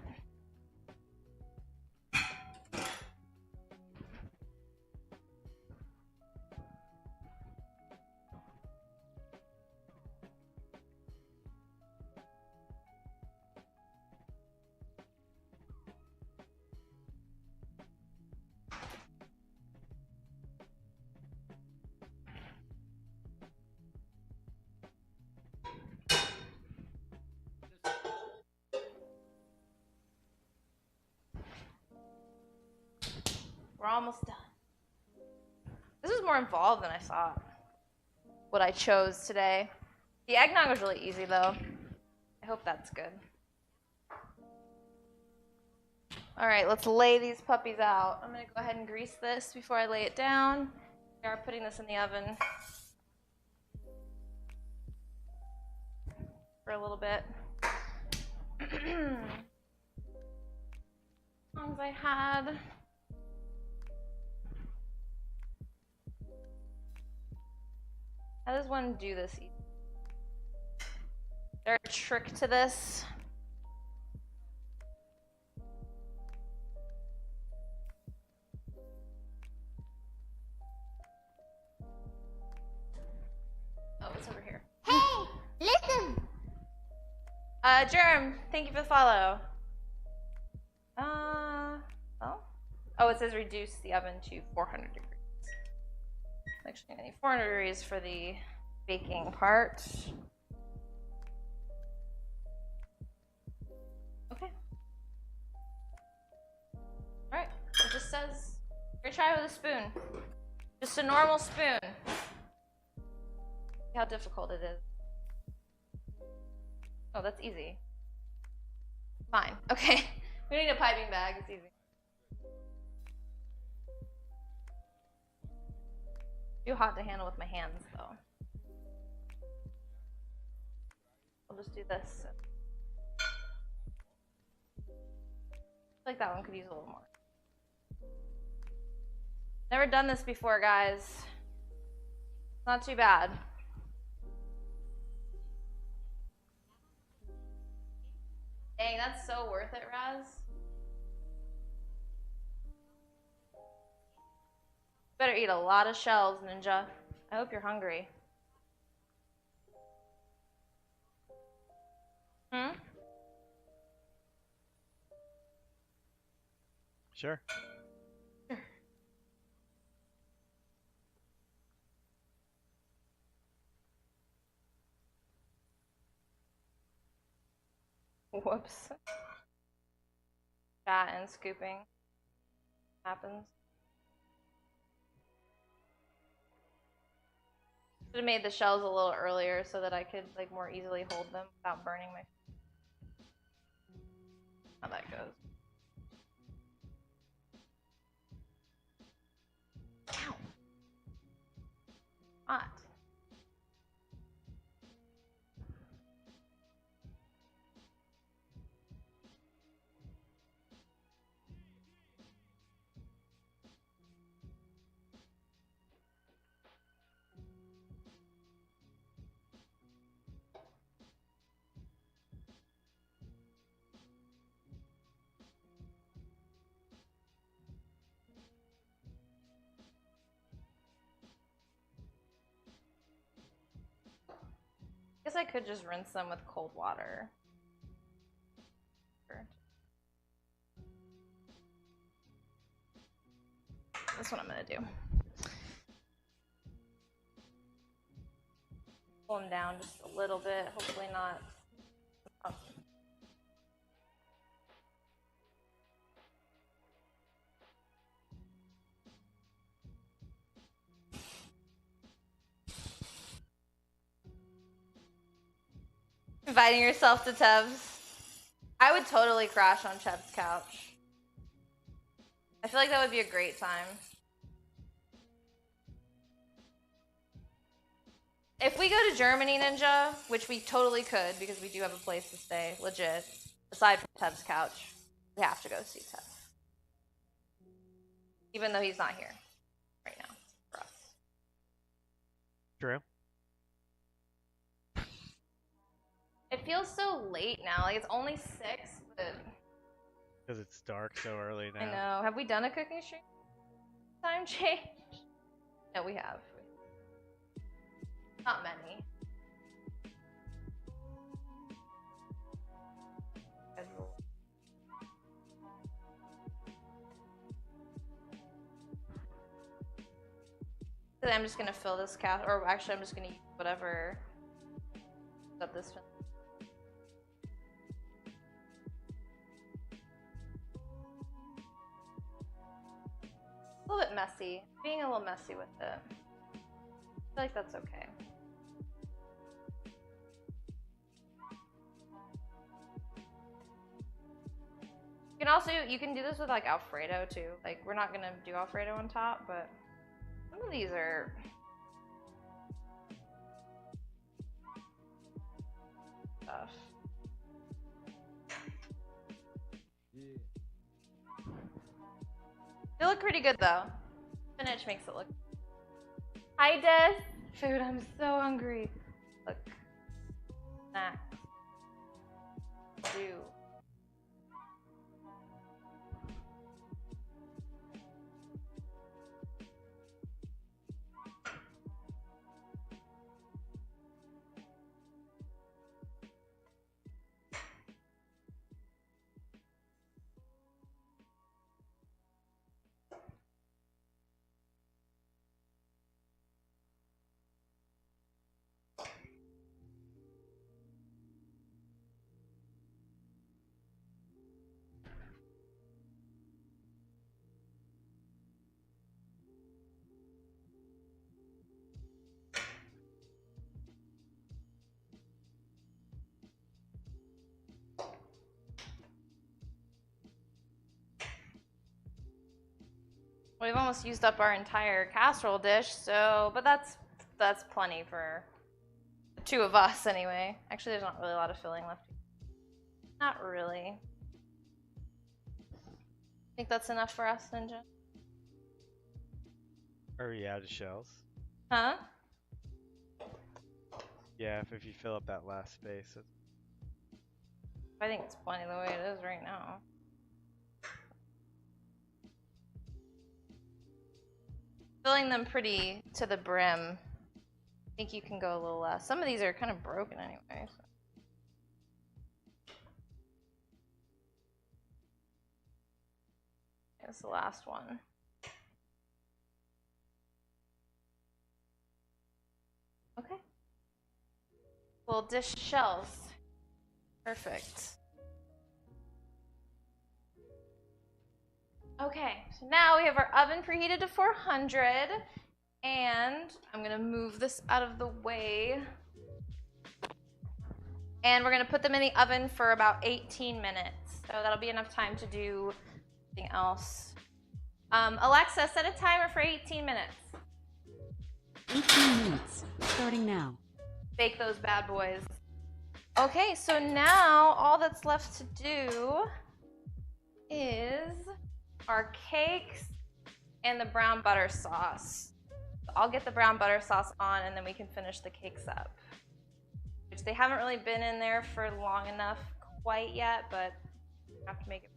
We're almost done. This is more involved than I thought. What I chose today. The eggnog was really easy though. I hope that's good. All right, let's lay these puppies out. I'm gonna go ahead and grease this before I lay it down. We are putting this in the oven for a little bit. As long as I had. How does one do this? Is there a trick to this? Oh, it's over here. Hey, listen! Germ, thank you for the follow. Oh, it says reduce the oven to 400 degrees. Actually, I need 400 degrees for the baking part. Okay. Alright, it just says, you're gonna try it with a spoon. Just a normal spoon. See how difficult it is. Oh, that's easy. Fine. Okay. We need a piping bag. It's easy. Too hot to handle with my hands, though. I'll just do this. I feel like that one could use a little more. Never done this before, guys. It's not too bad. Dang, that's so worth it, Raz. Better eat a lot of shells, Ninja. I hope you're hungry. Hmm? Sure. Whoops. Chat and scooping happens. Should have made the shells a little earlier so that I could like more easily hold them without burning my. How that goes. Ow. Hot. I guess I could just rinse them with cold water. That's what I'm gonna do. Pull them down just a little bit, hopefully not. Oh. Inviting yourself to Tev's. I would totally crash on Chev's couch. I feel like that would be a great time. If we go to Germany, Ninja, which we totally could because we do have a place to stay, legit, aside from Tev's couch, we have to go see Tev. Even though he's not here right now for us. True. It feels so late now. Like it's only 6, but Because it's dark so early now. I know. Have we done a cooking stream? Time change? No, we have. Not many. So I'm just gonna fill this cap, or actually I'm just gonna use whatever up this one. A little bit messy. Being a little messy with it. I feel like that's okay. You can also, you can do this with like Alfredo too. Like we're not gonna do Alfredo on top, but some of these are stuff. They look pretty good though. Spinach makes it look. Hi Des. Food, I'm so hungry. Look. Snacks. Do. We've almost used up our entire casserole dish, so, but that's plenty for the 2 of us anyway. Actually, there's not really a lot of filling left. Not really. Think that's enough for us, Ninja? Are we out of shells? Huh? Yeah, if you fill up that last space. I think it's plenty the way it is right now. Filling them pretty to the brim. I think you can go a little less. Some of these are kind of broken anyway. So. That's the last one. Okay. Little dish shells. Perfect. Okay, so now we have our oven preheated to 400, and I'm gonna move this out of the way. And we're gonna put them in the oven for about 18 minutes. So that'll be enough time to do something else. Alexa, set a timer for 18 minutes. 18 minutes, starting now. Bake those bad boys. Okay, so now all that's left to do is our cakes and the brown butter sauce. So I'll get the brown butter sauce on and then we can finish the cakes up. Which they haven't really been in there for long enough quite yet, but I have to make it.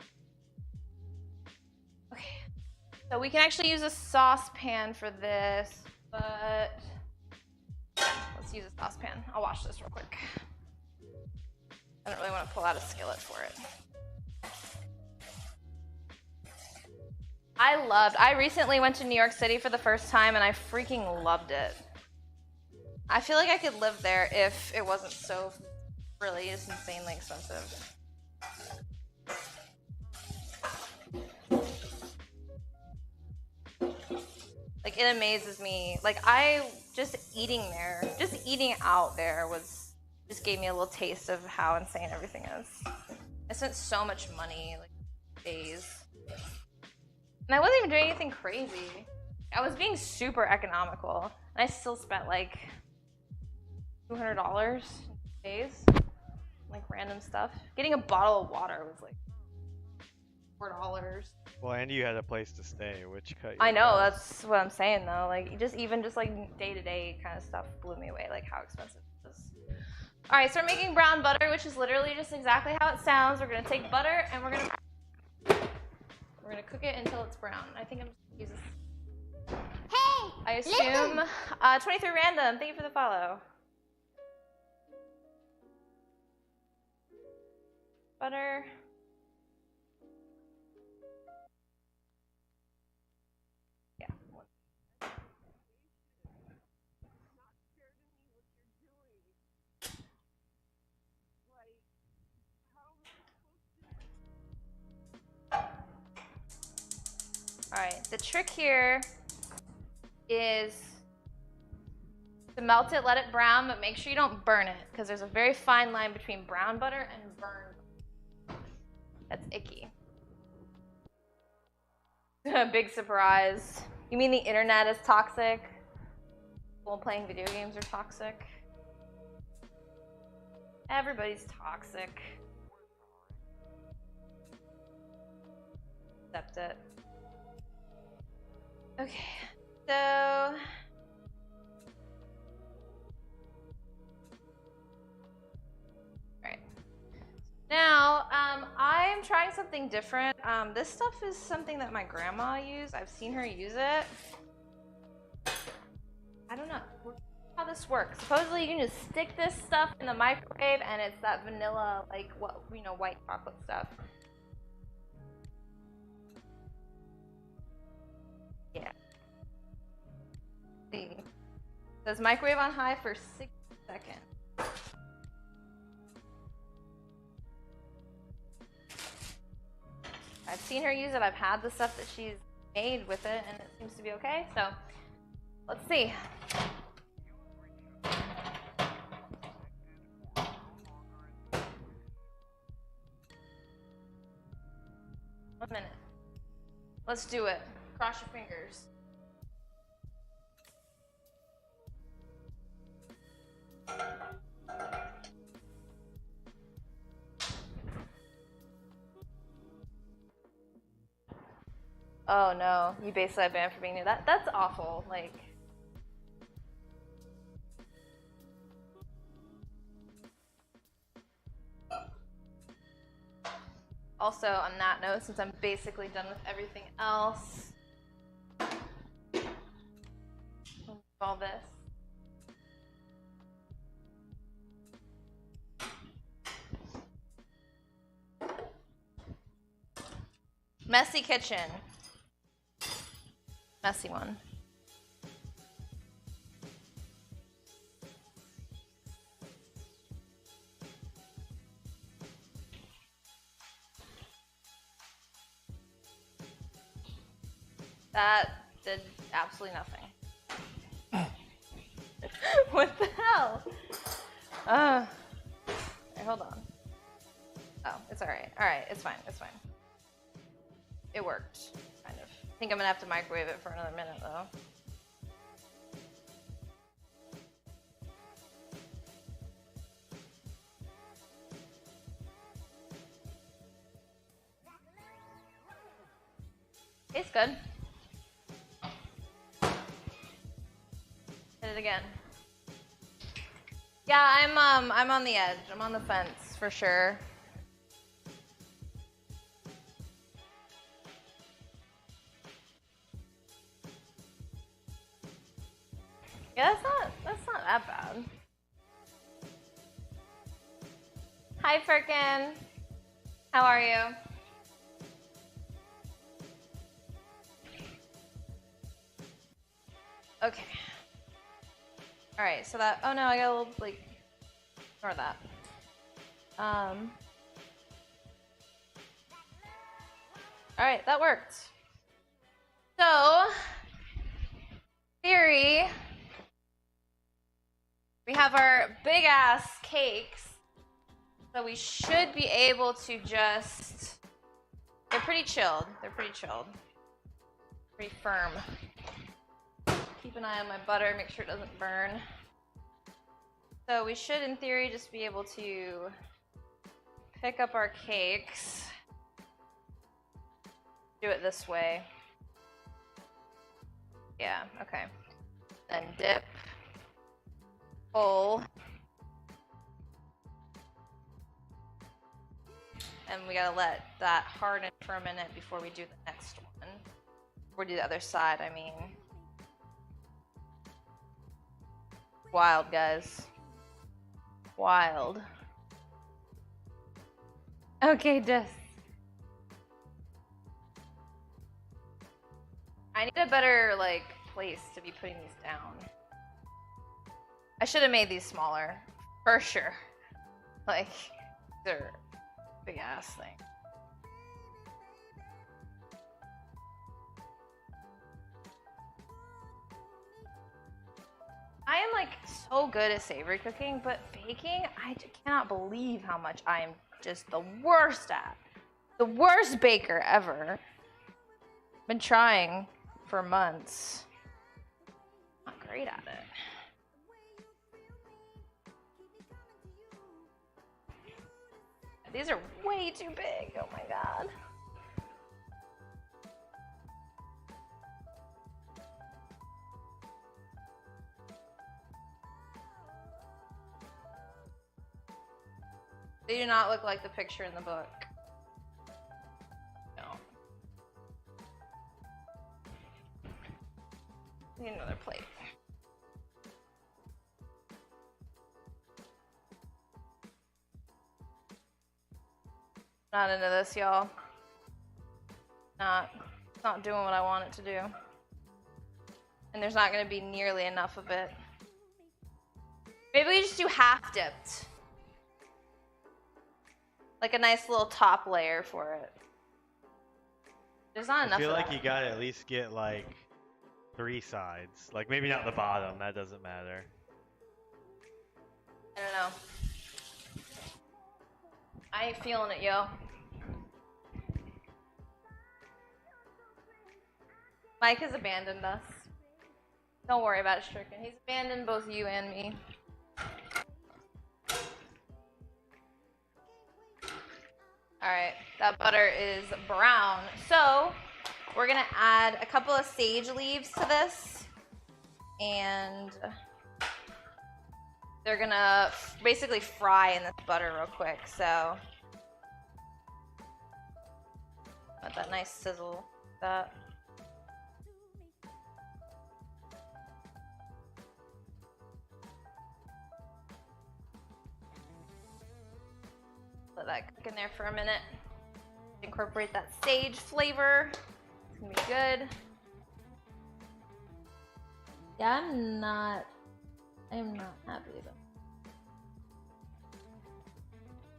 Okay, so we can actually use a saucepan for this, but let's use a saucepan. I'll wash this real quick. I don't really want to pull out a skillet for it. I recently went to New York City for the first time and I freaking loved it. I feel like I could live there if it wasn't so really just insanely expensive. Like, it amazes me. Like, just eating out there just gave me a little taste of how insane everything is. I spent so much money, like, days. And I wasn't even doing anything crazy. I was being super economical. And I still spent, like, $200 in days. Like, random stuff. Getting a bottle of water was, like, $4. Well, and you had a place to stay, which cut. I know, that's what I'm saying though. Like, even just like day-to-day kind of stuff blew me away, like how expensive it was. All right, so we're making brown butter, which is literally just exactly how it sounds. We're gonna take butter and we're gonna cook it until it's brown. I think I'm just gonna use this. Hey! I assume 23 random. Thank you for the follow. Butter. Alright, the trick here is to melt it, let it brown, but make sure you don't burn it, because there's a very fine line between brown butter and burned. That's icky. Big surprise. You mean the internet is toxic? People playing video games are toxic? Everybody's toxic. Accept it. Okay, so now I'm trying something different. This stuff is something that my grandma used. I've seen her use it. I don't know how this works. Supposedly you can just stick this stuff in the microwave and it's that vanilla, like, what, you know, white chocolate stuff. Yeah. See. It says microwave on high for 60 seconds. I've seen her use it. I've had the stuff that she's made with it, and it seems to be okay. So, let's see. One minute. Let's do it. Cross your fingers. Oh no, you basically got banned for being new. That's awful. Like, also on that note, since I'm basically done with everything else, all this. Messy kitchen. Messy one. That did absolutely nothing. What the hell? Alright, hold on. Oh, it's alright. Alright, it's fine. It's fine. It worked, kind of. I think I'm gonna have to microwave it for another minute, though. Tastes good. Hit it again. Yeah, I'm on the edge. I'm on the fence for sure. Yeah, that's not that bad. Hi, Firkin. How are you? Okay. All right, so that. Oh no, I got a little like. Ignore that. All right, that worked. So, theory. We have our big ass cakes, so we should be able to just. They're pretty chilled. They're pretty chilled. Pretty firm. Keep an eye on my butter, make sure it doesn't burn. So we should, in theory, just be able to pick up our cakes. Do it this way. Yeah, okay. Then dip. Pull. And we gotta let that harden for a minute before we do the next one. Or do the other side, I mean. Wild, guys. Wild. Okay, just. I need a better, like, place to be putting these down. I should have made these smaller. For sure. Like, they're big ass thing. I am like so good at savory cooking, but baking, I cannot believe how much I am just the worst at. The worst baker ever. Been trying for months. Not great at it. These are way too big. Oh my god. They do not look like the picture in the book. No. Need another plate. Not into this, y'all. Not doing what I want it to do. And there's not gonna be nearly enough of it. Maybe we just do half dipped. Like a nice little top layer for it. There's not enough I feel of like that. you gotta at least get like 3 sides. Like maybe not the bottom, that doesn't matter. I don't know. I ain't feeling it, yo. Mike has abandoned us. Don't worry about it, Stricken. He's abandoned both you and me. Alright, that butter is brown. So, we're gonna add a couple of sage leaves to this. And they're gonna basically fry in this butter real quick, so. Let that nice sizzle. That. Let that cook in there for a minute. Incorporate that sage flavor. It's gonna be good. Yeah, I am not happy with them.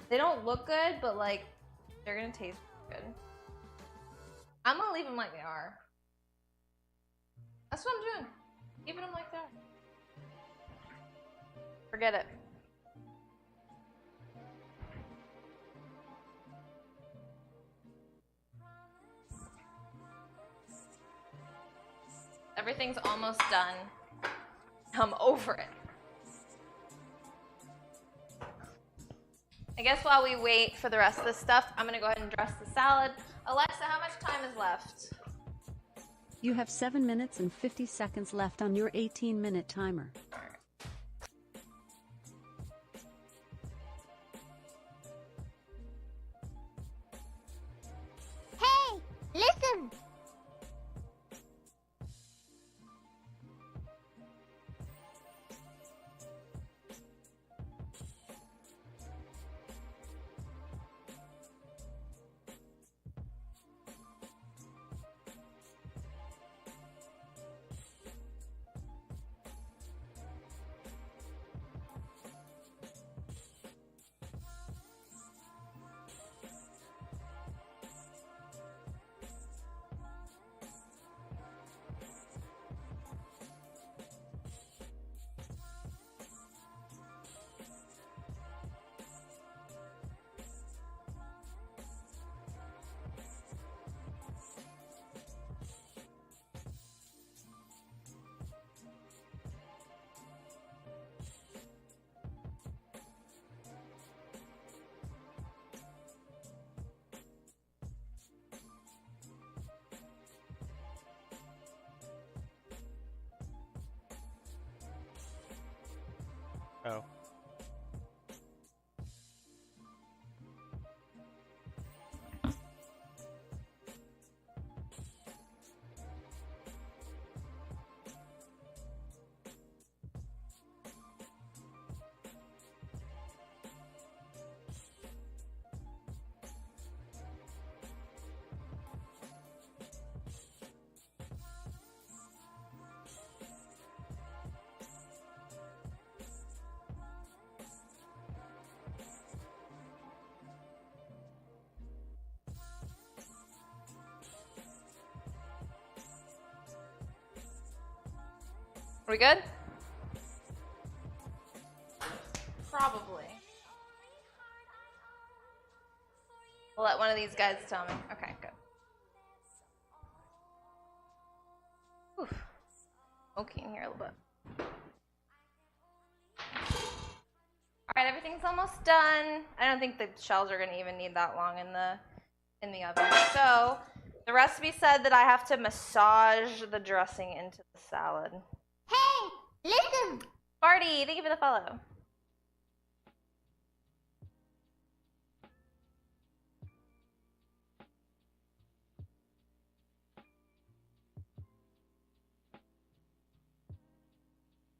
They don't look good, but like, they're gonna taste good. I'm gonna leave them like they are. That's what I'm doing. Keeping them like that. Forget it. Everything's almost done. I'm over it. I guess while we wait for the rest of this stuff, I'm gonna go ahead and dress the salad. Alexa, how much time is left? You have 7 minutes and 50 seconds left on your 18-minute timer. Hey, listen. Oh. Are we good? Probably. We'll let one of these guys tell me. Okay, good. Whew. Smoky in here a little bit. Alright, everything's almost done. I don't think the shells are gonna even need that long in the oven. So the recipe said that I have to massage the dressing into the salad. Hey, listen. Barty, thank you for the follow.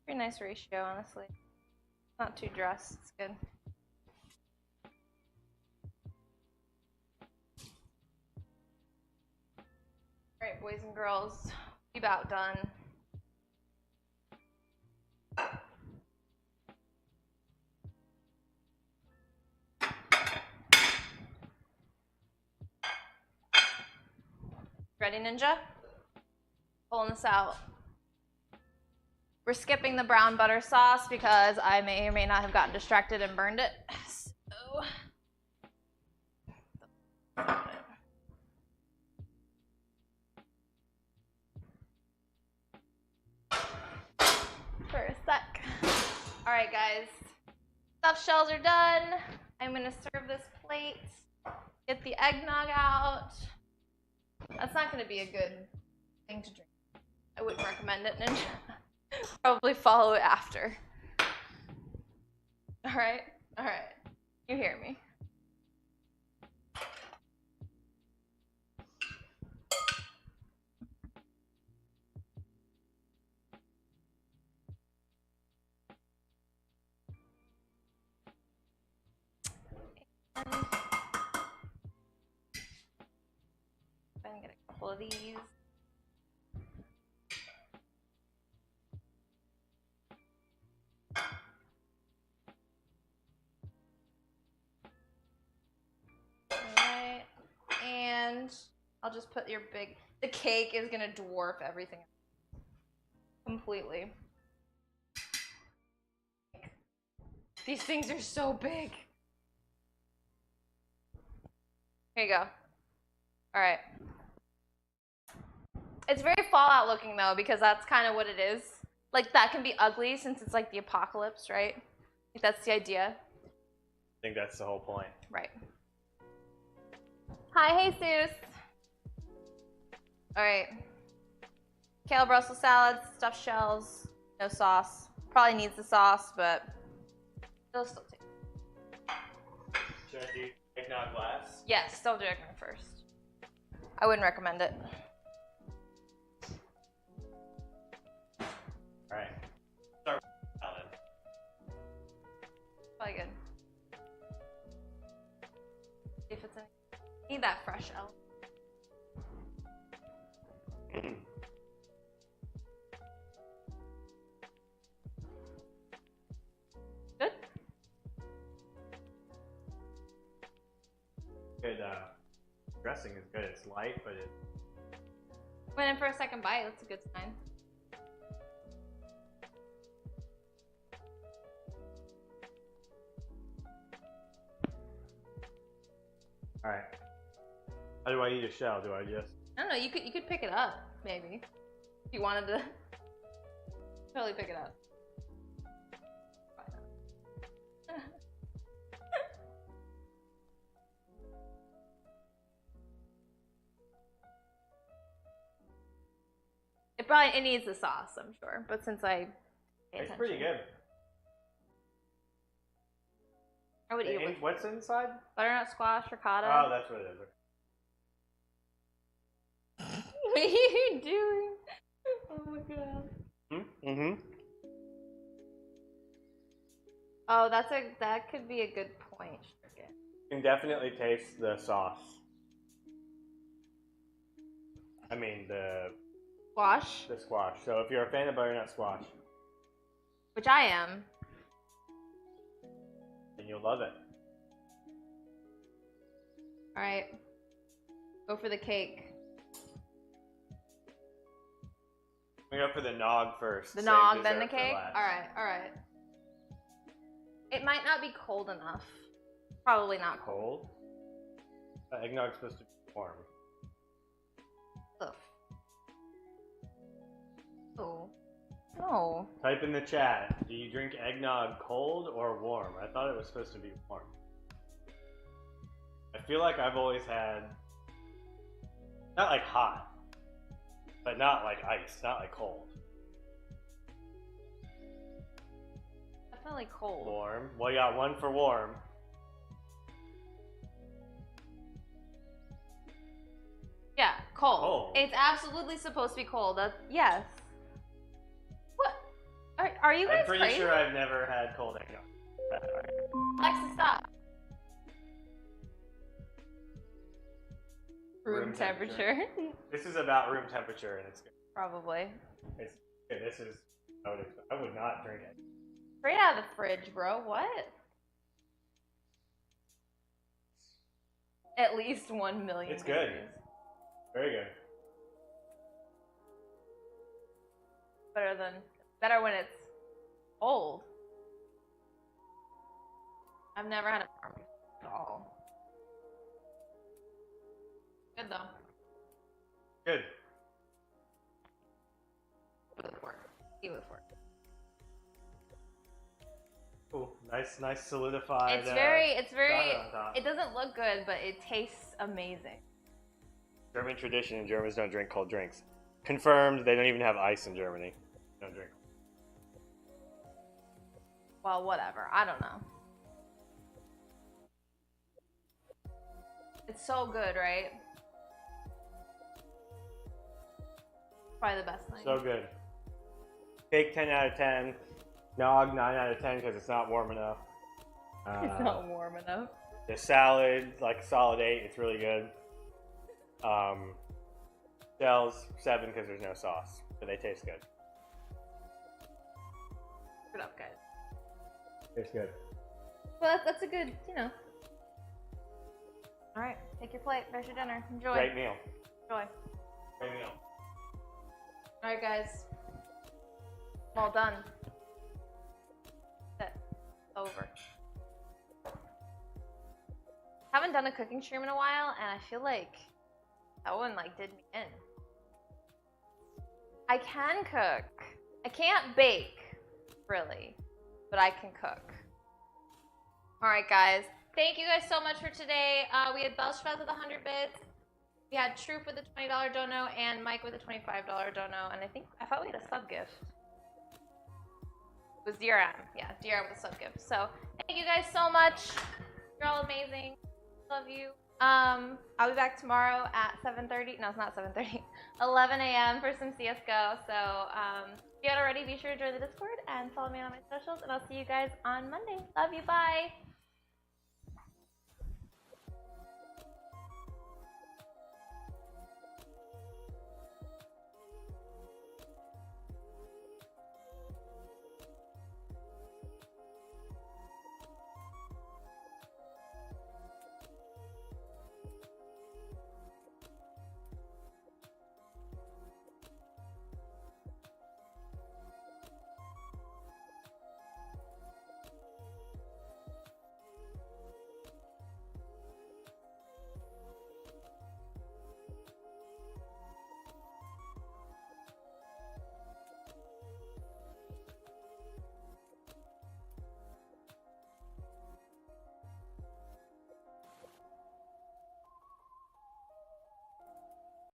Pretty nice ratio, honestly. Not too dressed, it's good. Alright, boys and girls, we about done. Ready, Ninja? Pulling this out. We're skipping the brown butter sauce because I may or may not have gotten distracted and burned it. So. For a sec. Alright, guys. Stuffed shells are done. I'm going to serve this plate. Get the eggnog out. That's not going to be a good thing to drink. I wouldn't recommend it, Ninja. Probably follow it after. Alright? Alright. You hear me. And get a couple of these. Alright, and I'll just put your big, the cake is gonna dwarf everything. Completely. These things are so big. Here you go. Alright. It's very Fallout looking though, because that's kind of what it is. Like, that can be ugly since it's like the apocalypse, right? Like, that's the idea. I think that's the whole point. Right. Hi, Jesus. Alright. Kale Brussels salad, stuffed shells, no sauce. Probably needs the sauce, but it'll still take. Should I do eggnog glass? Yes, still do eggnog first. I wouldn't recommend it. Alright. Start with salad. Probably good. See if it's in. Need that fresh L. Good? Good, dressing is good. It's light, but it... Went in for a second bite, that's a good sign. Alright. How do I eat a shell? Do I just... I don't know, you could pick it up, maybe. If you wanted to totally pick it up. Why not? It needs the sauce, I'm sure. But since I pay It's pretty attention, good. I would eat it with What's inside? butternut squash, ricotta. Oh, that's what it is. What are you doing? Oh my god. Mm-hmm. Oh, that could be a good point. Okay. You can definitely taste the sauce. I mean, the Squash, squash. So if you're a fan of butternut squash, which I am. then you'll love it. All right. Go for the cake. We go for the nog first. The save nog, then the dessert for cake? last. Alright. It might not be cold enough. Probably not cold. Cold? Eggnog's supposed to be warm. Ugh. Oh. No. Type in the chat, do you drink eggnog cold or warm? I thought it was supposed to be warm. I feel like I've always had, not like hot, but not like ice, not like cold. Definitely cold. Warm. Well, you got one for warm. Yeah, cold. Cold. It's absolutely supposed to be cold. Yes. What? Are you guys I'm pretty crazy? sure I've never had cold eggnog. Alexa, stop. Room Room temperature. This is about room temperature, and it's good. Probably. It's good. This is. I would not drink it. Straight out of the fridge, bro. What? At least 1 million. It's good. degrees. Very good. Better when it's cold. I've never had a barbecue at all. Good though. Good. It would work. It would work. Cool. Nice solidified. It's very. chocolate on top. It doesn't look good, but it tastes amazing. German tradition. Germans don't drink cold drinks. Confirmed. They don't even have ice in Germany. Don't drink. Well, whatever. I don't know. It's so good, right? Probably the best thing. So good. Cake 10 out of 10. Nog 9 out of 10 because it's not warm enough. It's not warm enough. The salad, like a solid 8. It's really good. Shells 7 because there's no sauce, but they taste good. Good up, guys. Tastes good. Well, that's a good, All right, take your plate. There's your dinner. Enjoy. Great meal. Enjoy. Great meal. All right, guys. I'm all done. That's it. Over. Haven't done a cooking stream in a while, and I feel like that one like did me in. I can cook. I can't bake, really, but I can cook. All right, guys. Thank you guys so much for today. We had Belshvaz with 100 bits. We had Troop with a $20 dono and Mike with a $25 dono, and I thought we had a sub gift. It was DRM. Yeah, DRM with a sub gift. So thank you guys so much. You're all amazing. Love you. I'll be back tomorrow at 7:30. No, it's not 7:30. 11 a.m. for some CS:GO. So if you haven't already, be sure to join the Discord and follow me on my socials. And I'll see you guys on Monday. Love you. Bye.